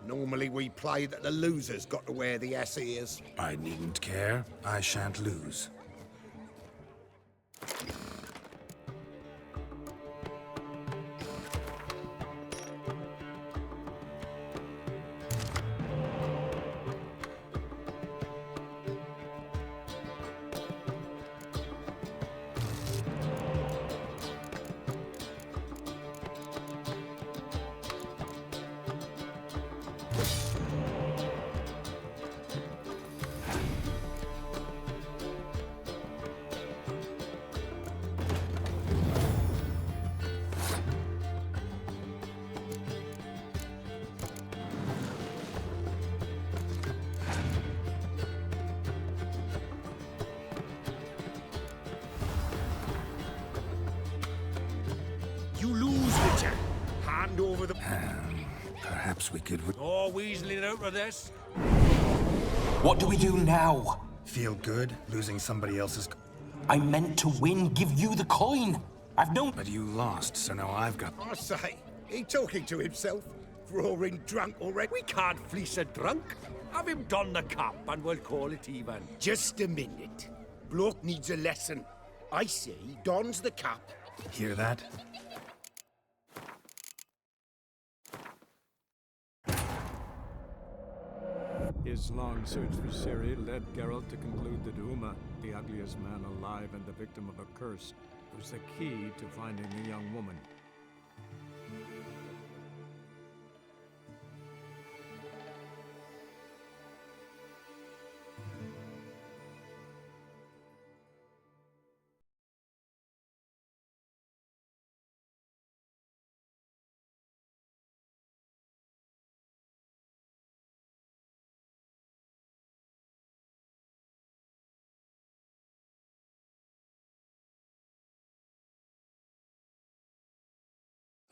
Normally we play that the loser's got to wear the ass ears. I needn't care. I shan't lose. You lose, Witcher. Hand over the... Perhaps we could... Oh, weaseling out of this. What do we do now? Feel good, losing somebody else's... I meant to win, give you the coin. I've known... But you lost, so now I've got... I say, he talking to himself, roaring drunk already. We can't fleece a drunk. Have him don the cap and we'll call it even. Just a minute. Bloke needs a lesson. I say, dons the cap. Hear that? His long search for Ciri led Geralt to conclude that Uma, the ugliest man alive and the victim of a curse, was the key to finding the young woman.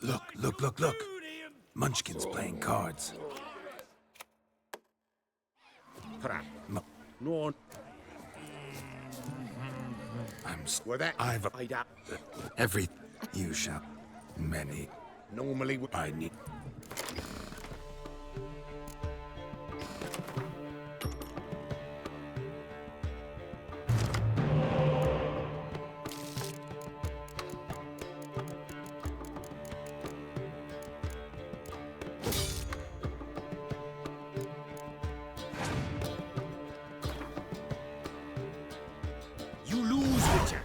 Look. Munchkin's playing cards. No. Every... You shall... Many... Normally... I need... You lose, Witcher.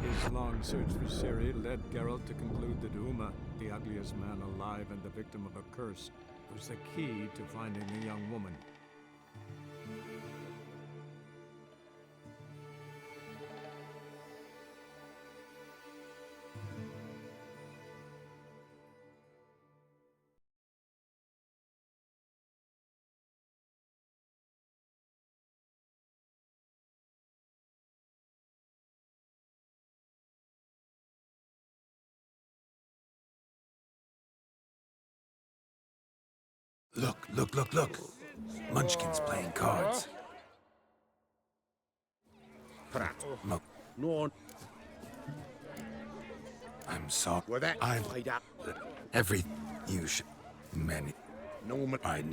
His long long search for Ciri led Geralt to conclude that Uma, the ugliest man alive and the victim of a curse, was the key to finding the young woman. Look. Munchkin's playing cards. Prat. Mo- No. I'm sorry. Well, that I'm tied up. every you should many. No, I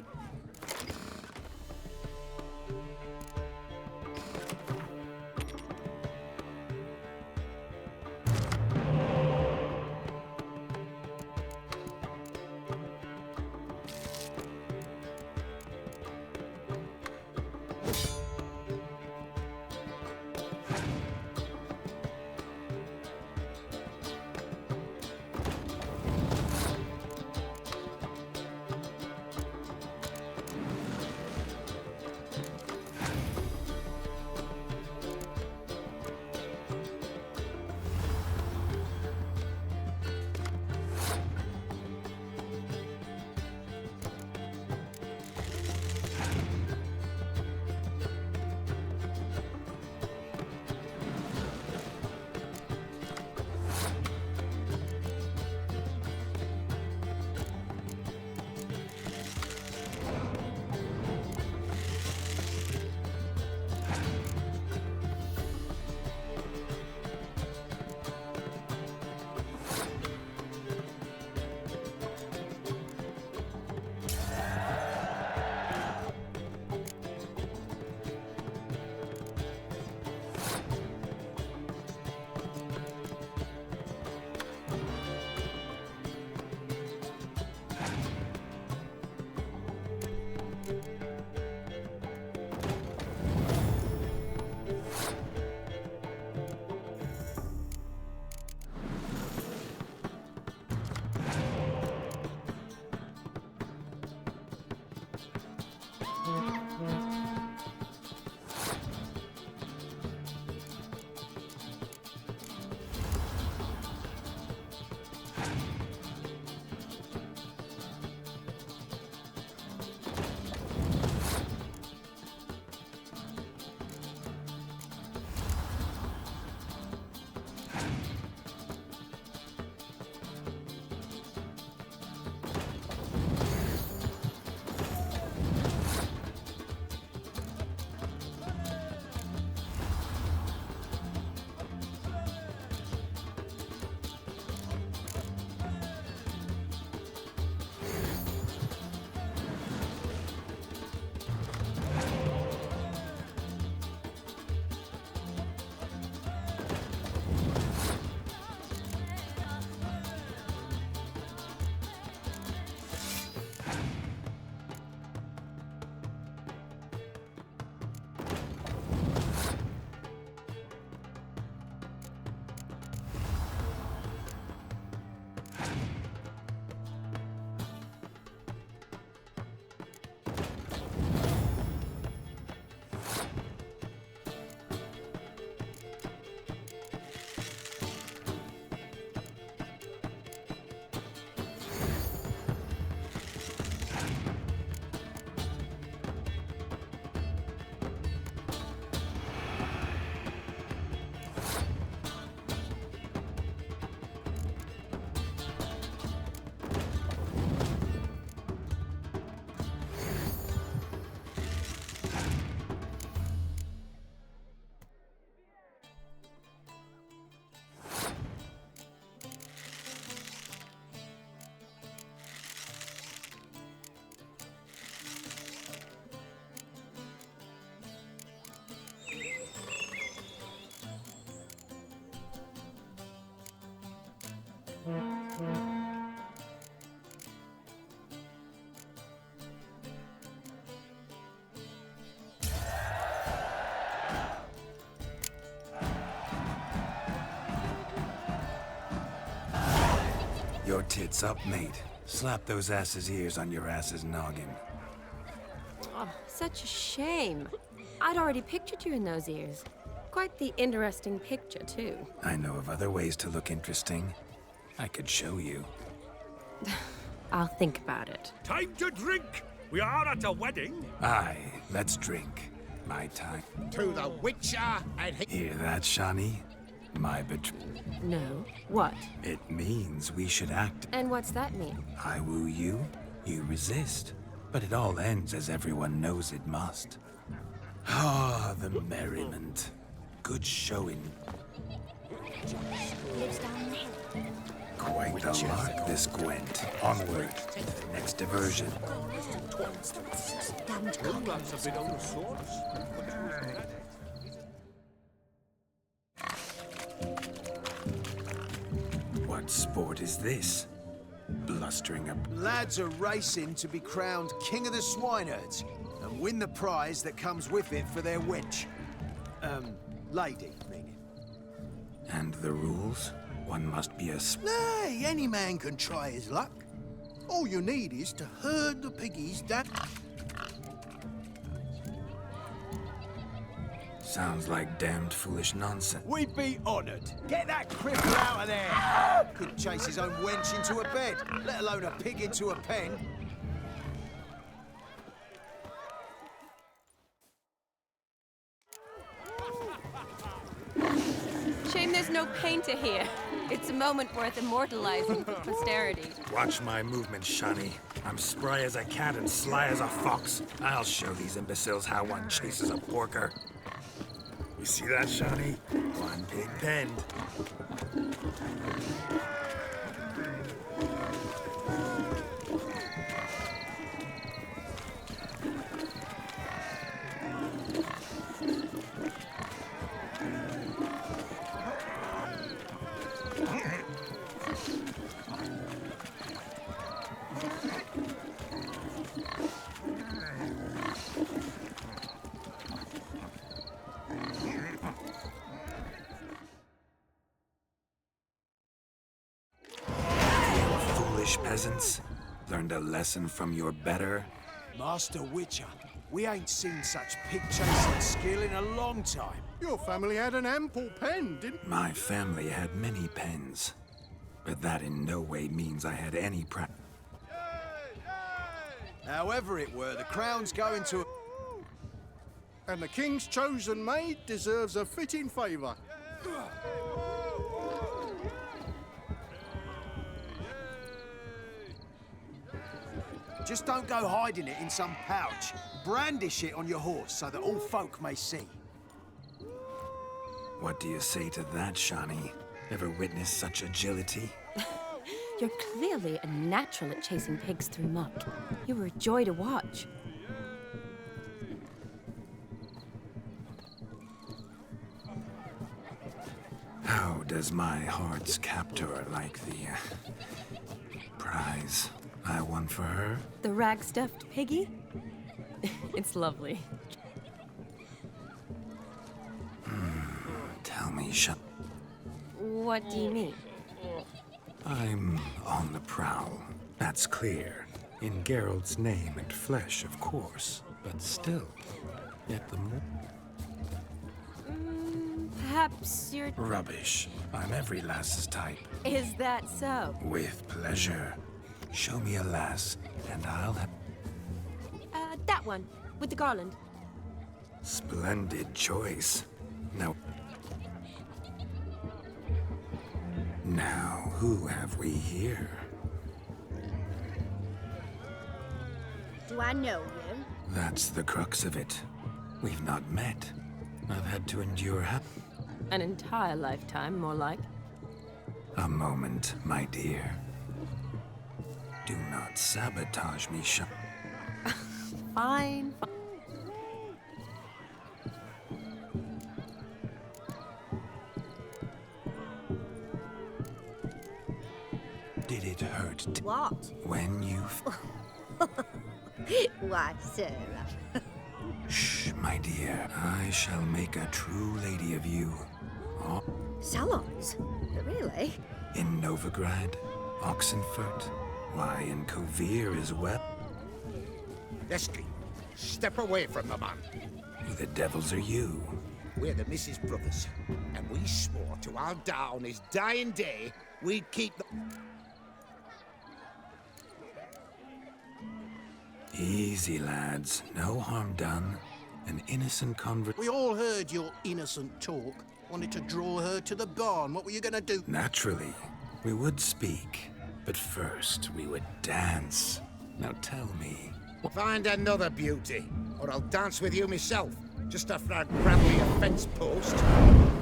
Your tits up, mate. Slap those asses' ears on your ass's noggin. Oh, such a shame. I'd already pictured you in those ears. Quite the interesting picture, too. I know of other ways to look interesting. I could show you. I'll think about it. Time to drink! We are at a wedding. Aye, let's drink. My time. To the Witcher and he... Hear that, Shani? My No. What? It means we should act. And what's that mean? I woo you, you resist. But it all ends as everyone knows it must. Ah, the merriment. Good showing. Lives down there. Quite the lark, this Gwent. Onward. Next diversion. Damned That's a bit on the swords. What sport is this? Blustering up. Lads are racing to be crowned King of the Swineherds and win the prize that comes with it for their wench. Lady, meaning. And the rules? One must be a Nay, any man can try his luck. All you need is to herd the piggies down. Sounds like damned foolish nonsense. We'd be honoured. Get that cripple out of there! Could chase his own wench into a bed, let alone a pig into a pen. Shame there's no painter here. It's a moment worth immortalizing for posterity. Watch my movements, Shani. I'm spry as a cat and sly as a fox. I'll show these imbeciles how one chases a porker. You see that, Shani? One pig penned. Peasants, learned a lesson from your better? Master Witcher, we ain't seen such pig-chasing skill in a long time. Your family had an ample pen, didn't... My family had many pens, but that in no way means I had any However it were, the crown's going to... And the king's chosen maid deserves a fitting favour. Just don't go hiding it in some pouch. Brandish it on your horse so that all folk may see. What do you say to that, Shani? Ever witnessed such agility? You're clearly a natural at chasing pigs through muck. You were a joy to watch. How does my heart's captor like the prize I won for her? The rag-stuffed piggy? It's lovely. Tell me, What do you mean? I'm on the prowl. That's clear. In Geralt's name and flesh, of course. But still, yet the more... Perhaps you're... Rubbish. I'm every lass's type. Is that so? With pleasure. Show me a lass, and I'll have... That one, with the garland. Splendid choice. Now, who have we here? Do I know you? That's the crux of it. We've not met. I've had to endure An entire lifetime, more like. a moment, my dear. Do not sabotage me, Fine. Did it hurt? What? When you... Why, Sarah. Shh, my dear. I shall make a true lady of you. Oh, Salons? Really? in Novigrad, Oxenfurt? Why, in Kovir as well? Lesky, step away from the man. Who the devils are you? We're the Mrs. Brothers, and we swore to our dad on his dying day we'd keep the... Easy, lads. No harm done. An innocent We all heard your innocent talk. Wanted to draw her to the barn. What were you gonna do? Naturally. We would speak. But first, we would dance. Now tell me. Find another beauty, or I'll dance with you myself, just after I grab me a fence post.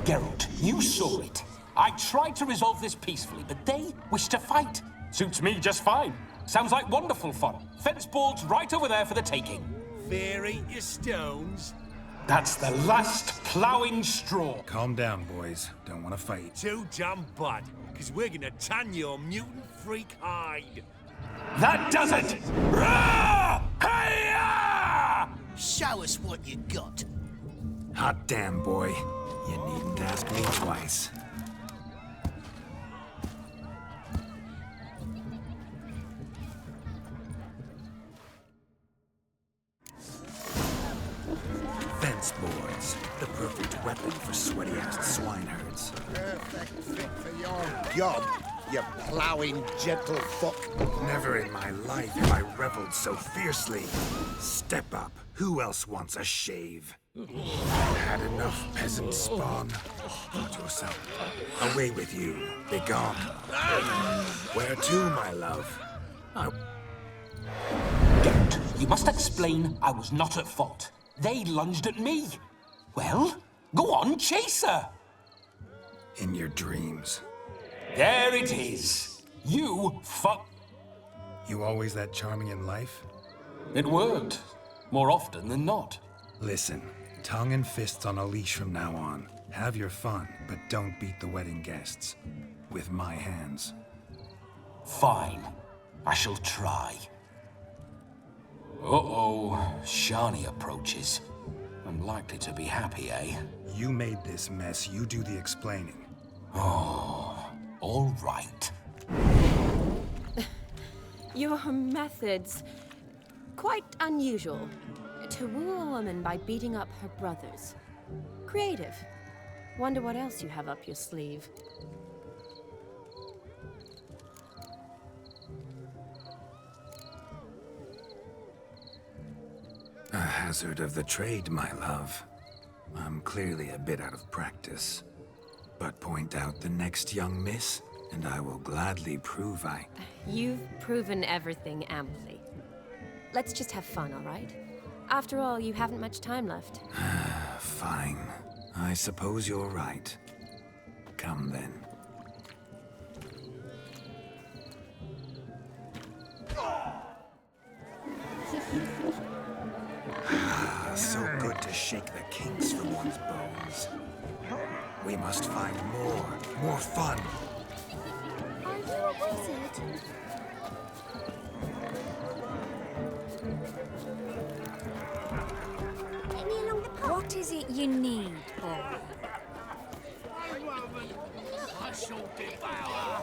Geralt, you saw it. I tried to resolve this peacefully, but they wish to fight. Suits me just fine. Sounds like wonderful fun. Fence boards right over there for the taking. Fear eat your stones. That's the last ploughing straw. Calm down, boys. Don't want to fight. Too damn bad, because we're gonna tan your mutant freak hide. That does it! Rah! Hi-ya! Show us what you got. Hot damn, boy. You needn't ask me twice. Fence boards. The perfect weapon for sweaty-assed swineherds. Perfect fit for your job, you ploughing gentle fuck. Never in my life have I reveled so fiercely. Step up. Who else wants a shave? Had enough, peasant spawn. Go to yourself. Away with you. Begone. Where to, my love? Geralt, you must explain I was not at fault. They lunged at me. Well, go on, chase her. In your dreams. There it is. You fuck. You always that charming in life? It worked. More often than not. Listen, tongue and fists on a leash from now on. Have your fun, but don't beat the wedding guests. With my hands. Fine. I shall try. Uh-oh. Shani approaches. I'm likely to be happy, eh? You made this mess. You do the explaining. Oh, all right. Your methods... quite unusual. To woo a woman by beating up her brothers. Creative. Wonder what else you have up your sleeve. A hazard of the trade, my love. I'm clearly a bit out of practice. But point out the next young miss, and I will gladly prove I... You've proven everything amply. Let's just have fun, all right? After all, you haven't much time left. Fine. I suppose you're right. Come then. So good to shake the kinks from one's bones. We must find more fun. Are you a wizard? Take me along the path. What is it you need, boy? I shall devour.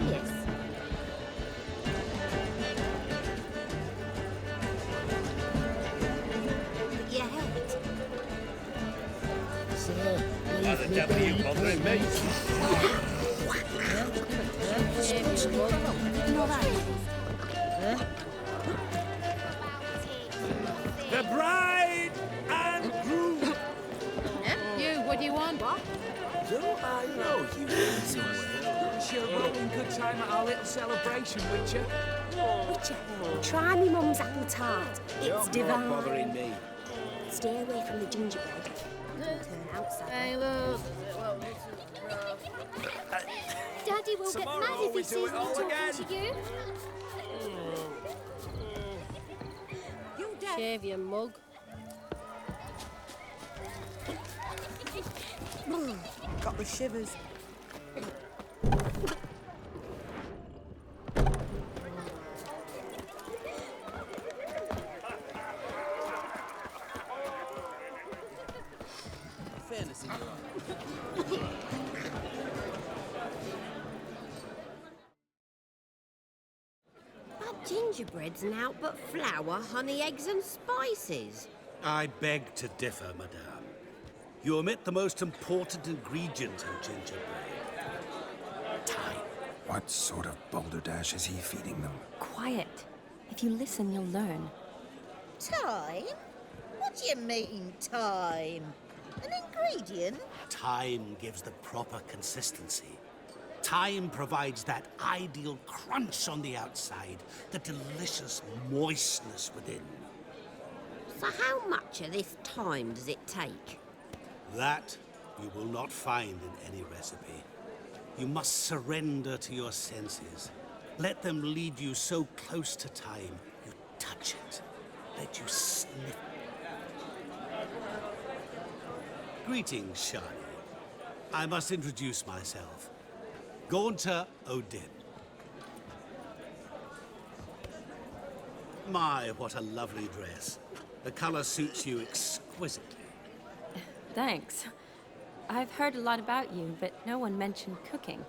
Yes. Your head. How the devil are you bothering me? The bride and groom. You, what do you want? What? Do I know you somewhere? It's your rolling good time at our little celebration, Witcher. Witcher, try me mum's apple tart. It's divine. bothering me. Stay away from the gingerbread. Turn outside. Hey, look. Daddy will get mad if he sees me talking to you. Shave your mug. Got the shivers. Fairness in your eye. That gingerbread's naught but flour, honey, eggs and spices. I beg to differ, madame. You omit the most important ingredient in gingerbread. Time. What sort of balderdash is he feeding them? Quiet. If you listen, you'll learn. Time? What do you mean, time? An ingredient? Time gives the proper consistency. Time provides that ideal crunch on the outside, the delicious moistness within. So how much of this time does it take? That you will not find in any recipe. You must surrender to your senses. Let them lead you so close to time, you touch it. Let you sniff. Greetings, Shani. I must introduce myself. Gaunter Odin. My, what a lovely dress. The color suits you exquisitely. Thanks. I've heard a lot about you, but no one mentioned cooking.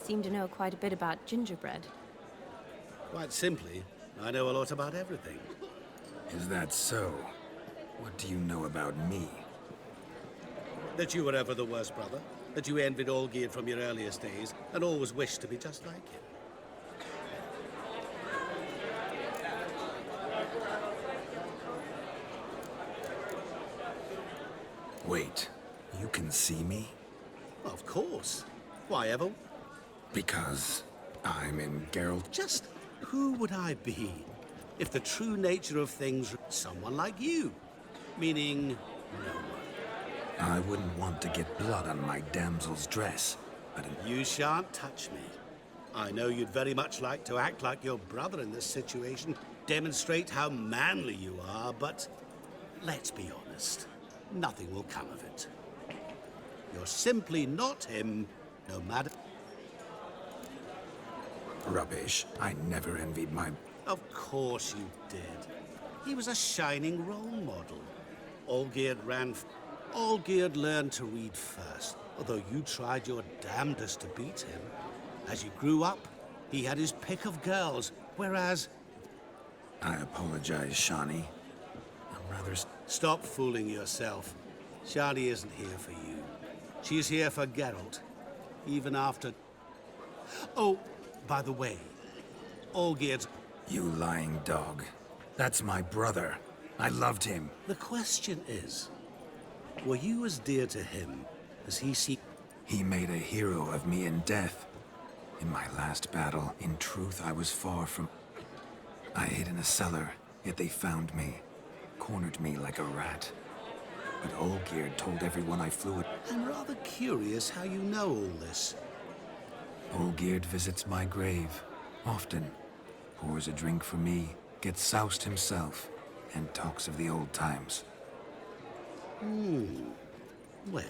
Seem to know quite a bit about gingerbread. Quite simply, I know a lot about everything. Is that so? What do you know about me? That you were ever the worst brother, that you envied Olgierd from your earliest days, and always wished to be just like him. Wait, you can see me? Of course. Why ever? Because I'm in Geralt. Just who would I be if the true nature of things someone like you? Meaning, no one. I wouldn't want to get blood on my damsel's dress, but you shan't touch me. I know you'd very much like to act like your brother in this situation, demonstrate how manly you are, but let's be honest, nothing will come of it. You're simply not him, no matter... Rubbish. I never envied my... Of course you did. He was a shining role model. Olgierd learned to read first, although you tried your damnedest to beat him. As you grew up, he had his pick of girls, whereas... I apologize, Shani. I'm rather... Stop fooling yourself. Shani isn't here for you. She's here for Geralt, even after... Oh, by the way, Olgierd's... You lying dog. That's my brother. I loved him. The question is, were you as dear to him as he seemed? He made a hero of me in death. In my last battle, in truth, I was far from... I hid in a cellar, yet they found me. Cornered me like a rat. But Olgierd told everyone I flew it. I'm rather curious how you know all this. Olgierd visits my grave, often. Pours a drink for me, gets soused himself, and talks of the old times. Well,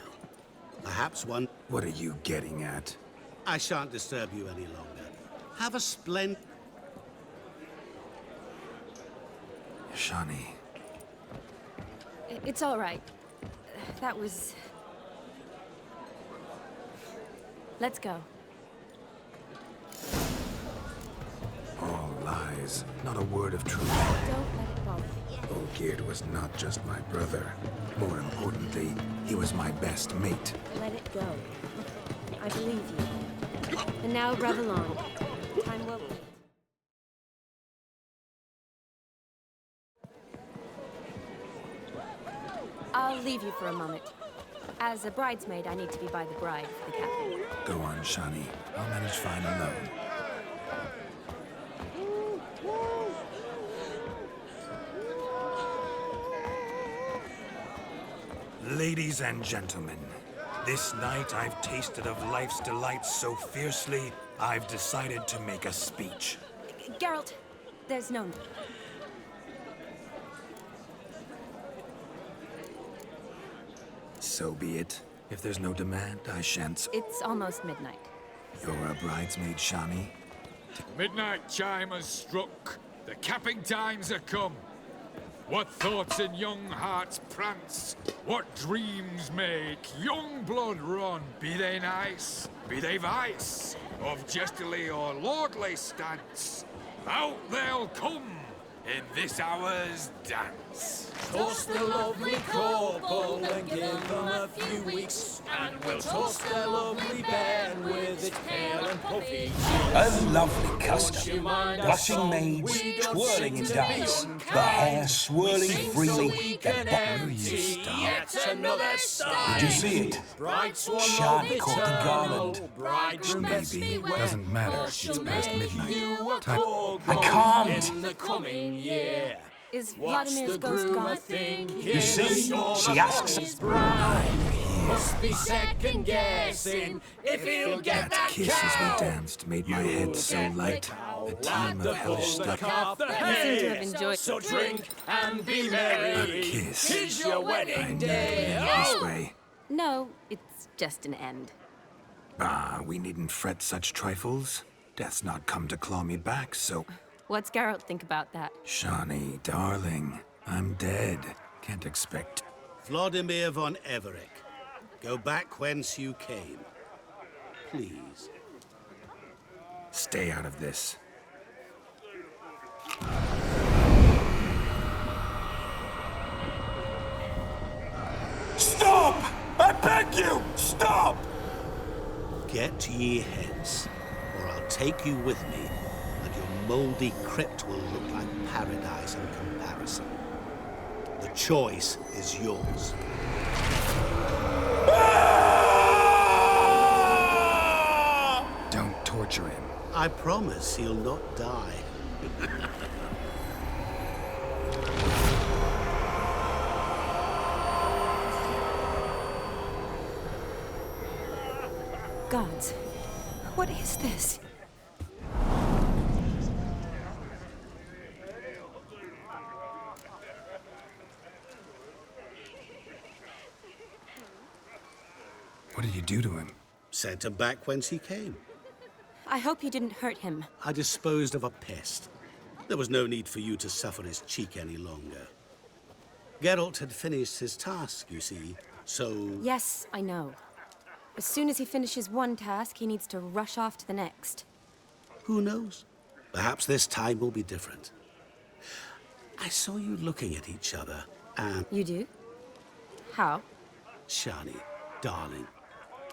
perhaps one... What are you getting at? I shan't disturb you any longer. Have a splendid... Shani. It's all right. That was... Let's go. All lies, not a word of truth. Don't let it bother you. Olgierd was not just my brother. More importantly, he was my best mate. Let it go. I believe you. And now rub along. Time well played. I'll leave you for a moment. As a bridesmaid, I need to be by the bride for the captain. Go on, Shani. I'll manage fine alone. Ladies and gentlemen, this night I've tasted of life's delights so fiercely, I've decided to make a speech. Geralt, there's no need. So be it. If there's no demand, I shan't. It's almost midnight. You're a bridesmaid, Shani? Midnight chime has struck. The capping times are come. What thoughts in young hearts prance? What dreams make young blood run? Be they nice, be they vice, of jestily or lordly stance, out they'll come in this hour's dance. Toast the lovely couple and give them a few weeks, and we'll toast the lovely bed with its pale and puffy cheeks. A lovely custom. Blushing maids twirling in dance, the hair swirling freely, their bottom you start. Did you see it? Shani caught the garland. Maybe. Doesn't matter. It's past midnight. Time. I can't. In the coming year. Is Vladimir's ghost gone? You see, she asks us. Must be second guessing if he'll get that kiss as we danced made my head so light. A team of hellish stuff. You seem to have enjoyed. So drink and be merry. A kiss. Tis your wedding day. This way. No, it's just an end. Ah, we needn't fret such trifles. Death's not come to claw me back, so... What's Geralt think about that? Shani, darling, I'm dead. Can't expect... Vladimir von Everec, go back whence you came. Please. Stay out of this. Stop! I beg you! Stop! Get ye hence, or I'll take you with me, and your mouldy crypt will look like paradise in comparison. The choice is yours. Don't torture him. I promise he'll not die. Gods, what is this? What did you do to him? Sent him back whence he came. I hope you didn't hurt him. I disposed of a pest. There was no need for you to suffer his cheek any longer. Geralt had finished his task, you see, so... Yes, I know. As soon as he finishes one task, he needs to rush off to the next. Who knows? Perhaps this time will be different. I saw you looking at each other, and... You do? How? Shani, darling,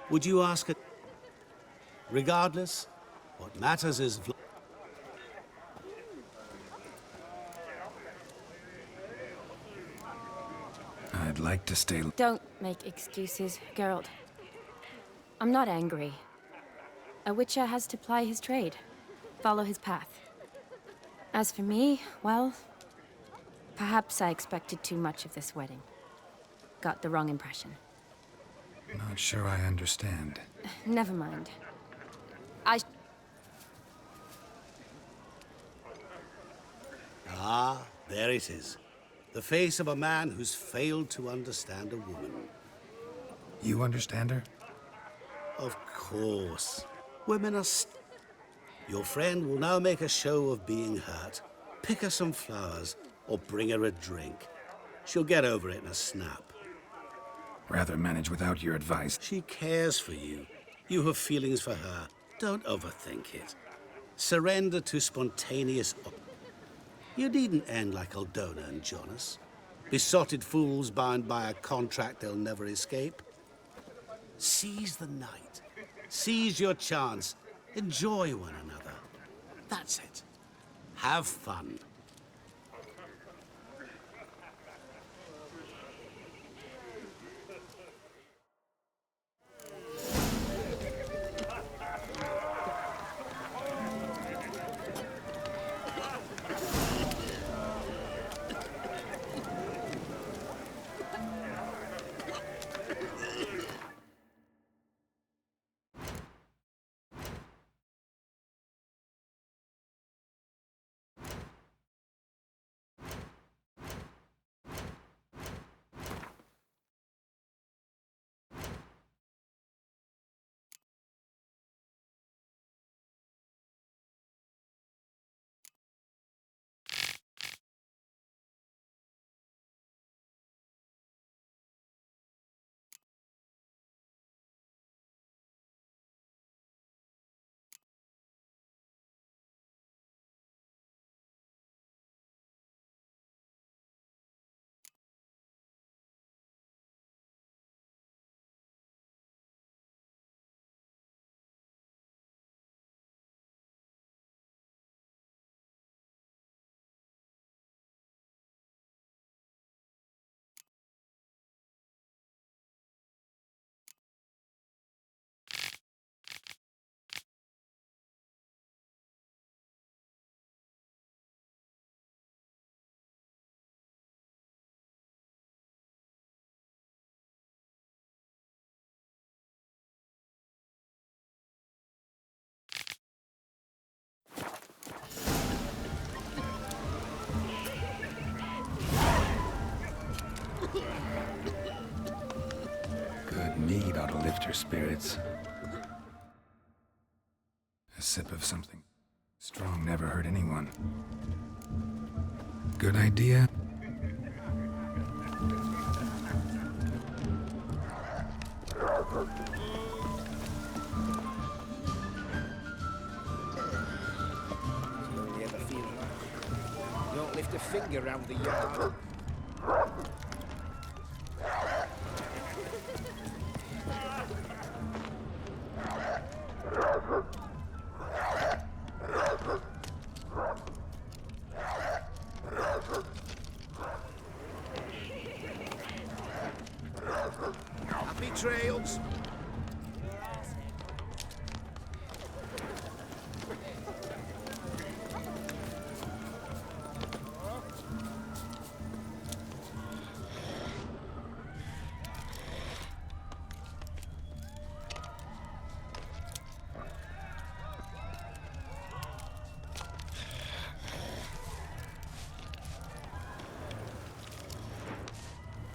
would you ask it? Regardless, what matters is... I'd like to stay... Don't make excuses, Geralt. I'm not angry. A witcher has to ply his trade, follow his path. As for me, well, perhaps I expected too much of this wedding. Got the wrong impression. Not sure I understand. Never mind. Ah, there it is. The face of a man who's failed to understand a woman. You understand her? Of course. Women are... Your friend will now make a show of being hurt. Pick her some flowers, or bring her a drink. She'll get over it in a snap. Rather manage without your advice. She cares for you. You have feelings for her. Don't overthink it. Surrender to spontaneous... You needn't end like Aldona and Jonas. Besotted fools bound by a contract they'll never escape. Seize the night. Seize your chance. Enjoy one another. That's it. Have fun. heat ought to lift her spirits. A sip of something strong never hurt anyone. Good idea? You ever feel like you don't lift a finger round the yard? Happy trails.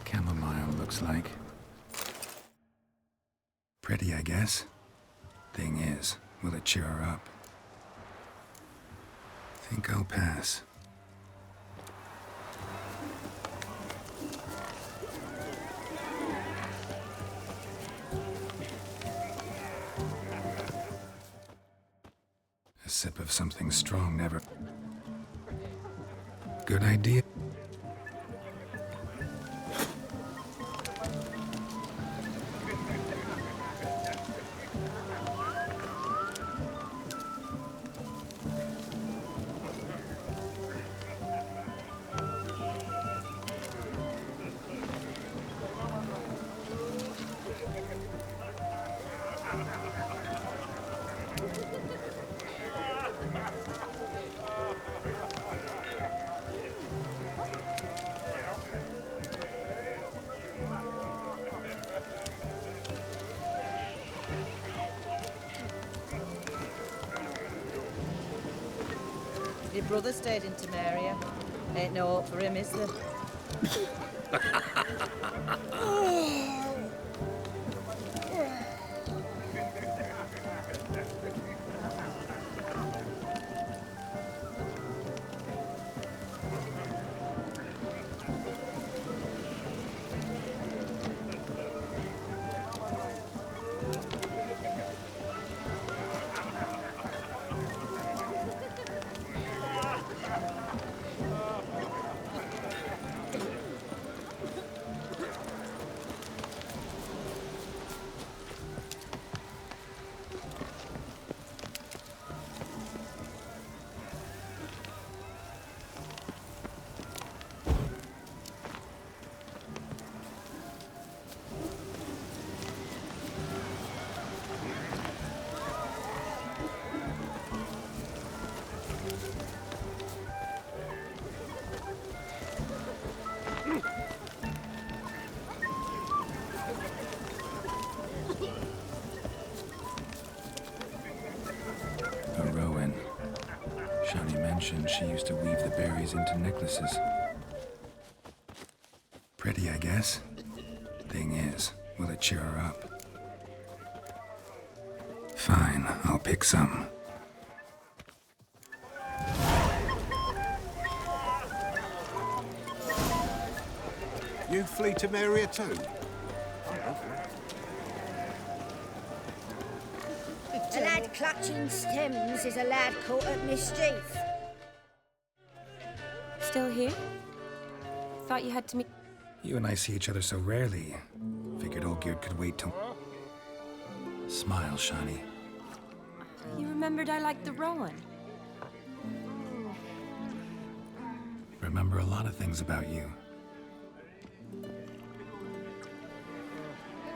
Chamomile looks like. Pretty, I guess. Thing is, will it cheer her up? Think I'll pass. A sip of something strong never... Good idea. Your brother stayed in Temeria. Ain't no hope for him, is there? She used to weave the berries into necklaces. Pretty, I guess. Thing is, will it cheer her up? Fine, I'll pick some. You flee to Temeria too? A lad clutching stems is a lad caught at mischief. Still here? Thought you had to meet... You and I see each other so rarely. Figured old Geared could wait till... Smile, Shani. You remembered I liked the Rowan. Remember a lot of things about you.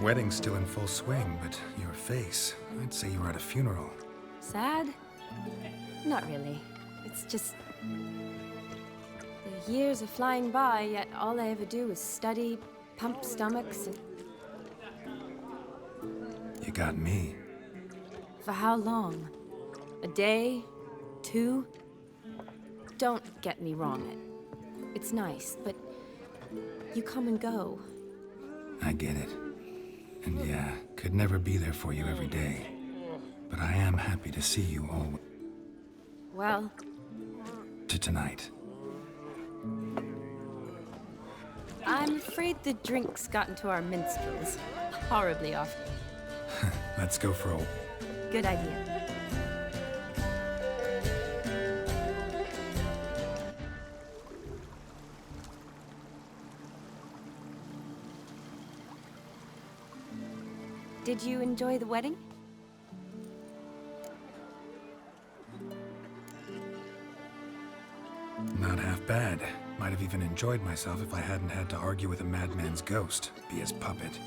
Wedding's still in full swing, but your face, I'd say you were at a funeral. Sad? Not really. It's just... The years are flying by, yet all I ever do is study, pump stomachs, and... You got me. For how long? A day? 2? Don't get me wrong. It's nice, but you come and go. I get it. And yeah, Could never be there for you every day, but I am happy to see you all. Well, To tonight. I'm afraid the drinks got into our minstrels. Horribly off. Let's go for a... Good idea. Did you enjoy the wedding? Not half bad. Might have even enjoyed myself if I hadn't had to argue with a madman's ghost, be his puppet.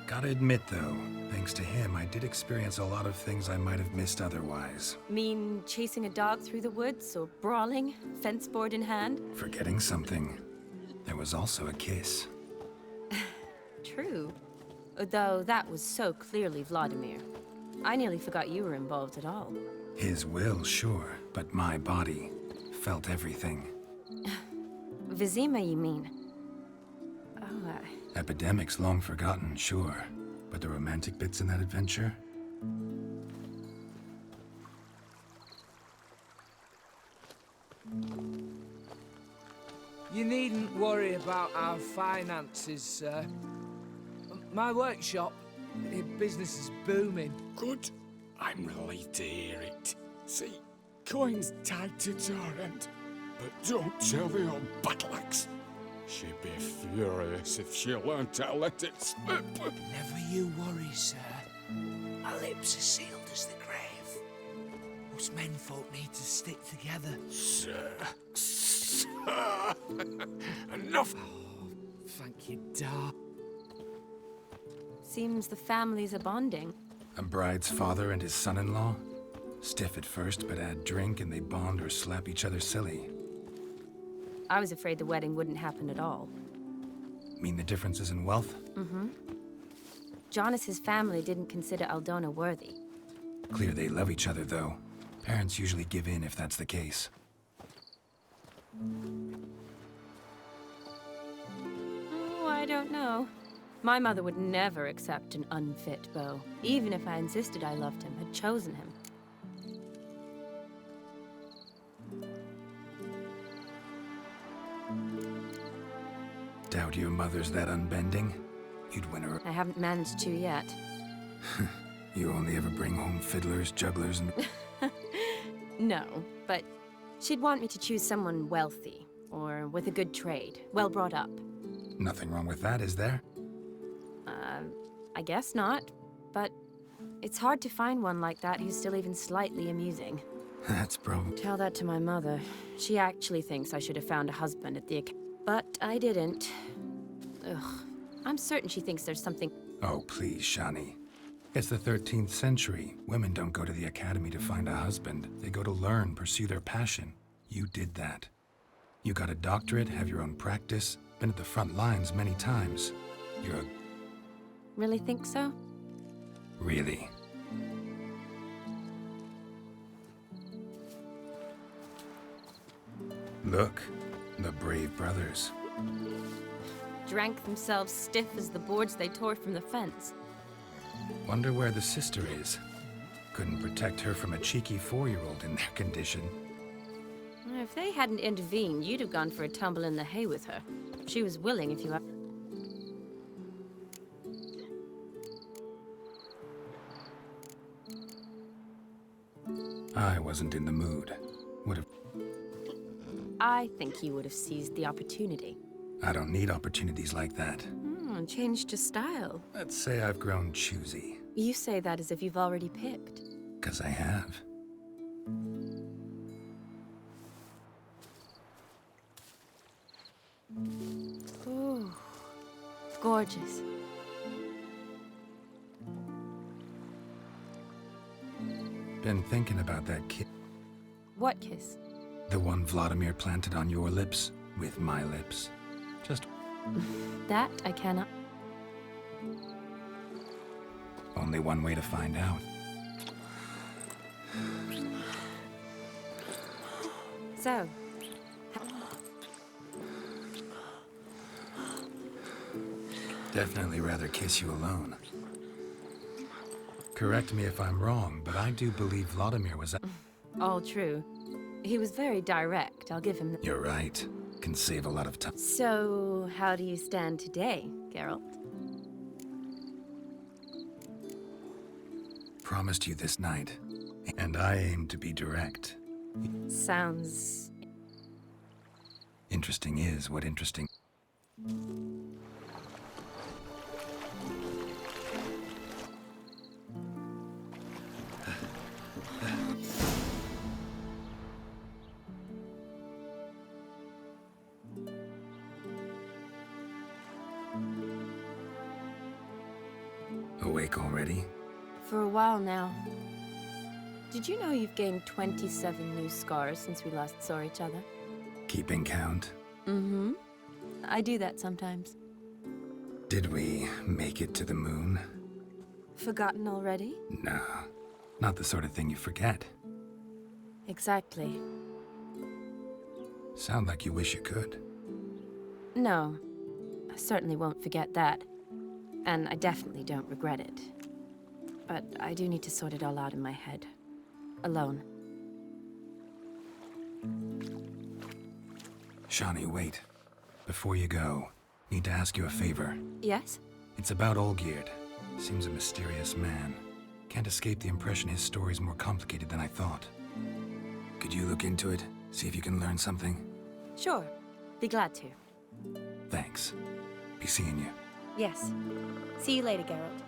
Gotta admit, though, thanks to him, I did experience a lot of things I might have missed otherwise. Mean chasing a dog through the woods, or brawling, fence board in hand? Forgetting something. There was also a kiss. True. Though that was so clearly Vladimir. I nearly forgot you were involved at all. His will, sure, but my body felt everything. Vizima, you mean? Oh, Epidemics long forgotten, sure. But the romantic bits in that adventure? You needn't worry about our finances, sir. My workshop, business is booming. Good. I'm relieved to hear it. See, coin's tied to Torrent. But don't tell the old battle-axe. She'd be furious if she learned to let it slip. Never you worry, sir. My lips are sealed as the grave. Us menfolk need to stick together. Sir. Enough! Oh, thank you, Dar. seems the families are bonding. A bride's father and his son-in-law? Stiff at first, but add drink and they bond or slap each other silly. I was afraid the wedding wouldn't happen at all. Mean the differences in wealth? Mm-hmm. Jonas's family didn't consider Aldona worthy. Clear they love each other, though. Parents usually give in if that's the case. Oh, I don't know. My mother would never accept an unfit beau, even if I insisted I loved him, had chosen him. Doubt your mother's that unbending? You'd win her. I haven't managed to yet. You only ever bring home fiddlers, jugglers, and... No, but she'd want me to choose someone wealthy, or with a good trade, well brought up. Nothing wrong with that, is there? I guess not, but it's hard to find one like that who's still even slightly amusing. That's probably... Tell that to my mother. She actually thinks I should have found a husband at the but I didn't. Ugh. I'm certain she thinks there's something... Oh, please, Shani. It's the 13th century. Women don't go to the academy to find a husband. They go to learn, pursue their passion. You did that. You got a doctorate, have your own practice, been at the front lines many times. You're a... Really think so? Really? Look, the brave brothers. Drank themselves stiff as the boards they tore from the fence. Wonder where the sister is. Couldn't protect her from a cheeky 4-year-old in their condition. If they hadn't intervened, you'd have gone for a tumble in the hay with her. She was willing if you... I wasn't in the mood. Would have... I think you would have seized the opportunity. I don't need opportunities like that. Changed your style. Let's say I've grown choosy. You say that as if you've already picked. 'Cause I have. Ooh, gorgeous. Been thinking about that kiss. What kiss? The one Vladimir planted on your lips, with my lips. Just... That I cannot... Only one way to find out. So... Definitely rather kiss you alone. Correct me if I'm wrong, but I do believe Vladimir was... All true. He was very direct, I'll give him that. You're right. Can save a lot of time. So, how do you stand today, Geralt? Promised you this night, and I aim to be direct. Sounds... Interesting is what interesting... Awake already? For a while now. Did you know you've gained 27 new scars since we last saw each other? Keeping count? Mm-hmm. I do that sometimes. Did we make it to the moon? Forgotten already? No, not the sort of thing you forget. Exactly. Sound like you wish you could. No, I certainly won't forget that. And I definitely don't regret it. But I do need to sort it all out in my head. Alone. Shani, wait. Before you go, need to ask you a favor. Yes? It's about Olgierd. Seems a mysterious man. Can't escape the impression his story's more complicated than I thought. Could you look into it? See if you can learn something? Sure. Be glad to. Thanks. Be seeing you. Yes. See you later, Geralt.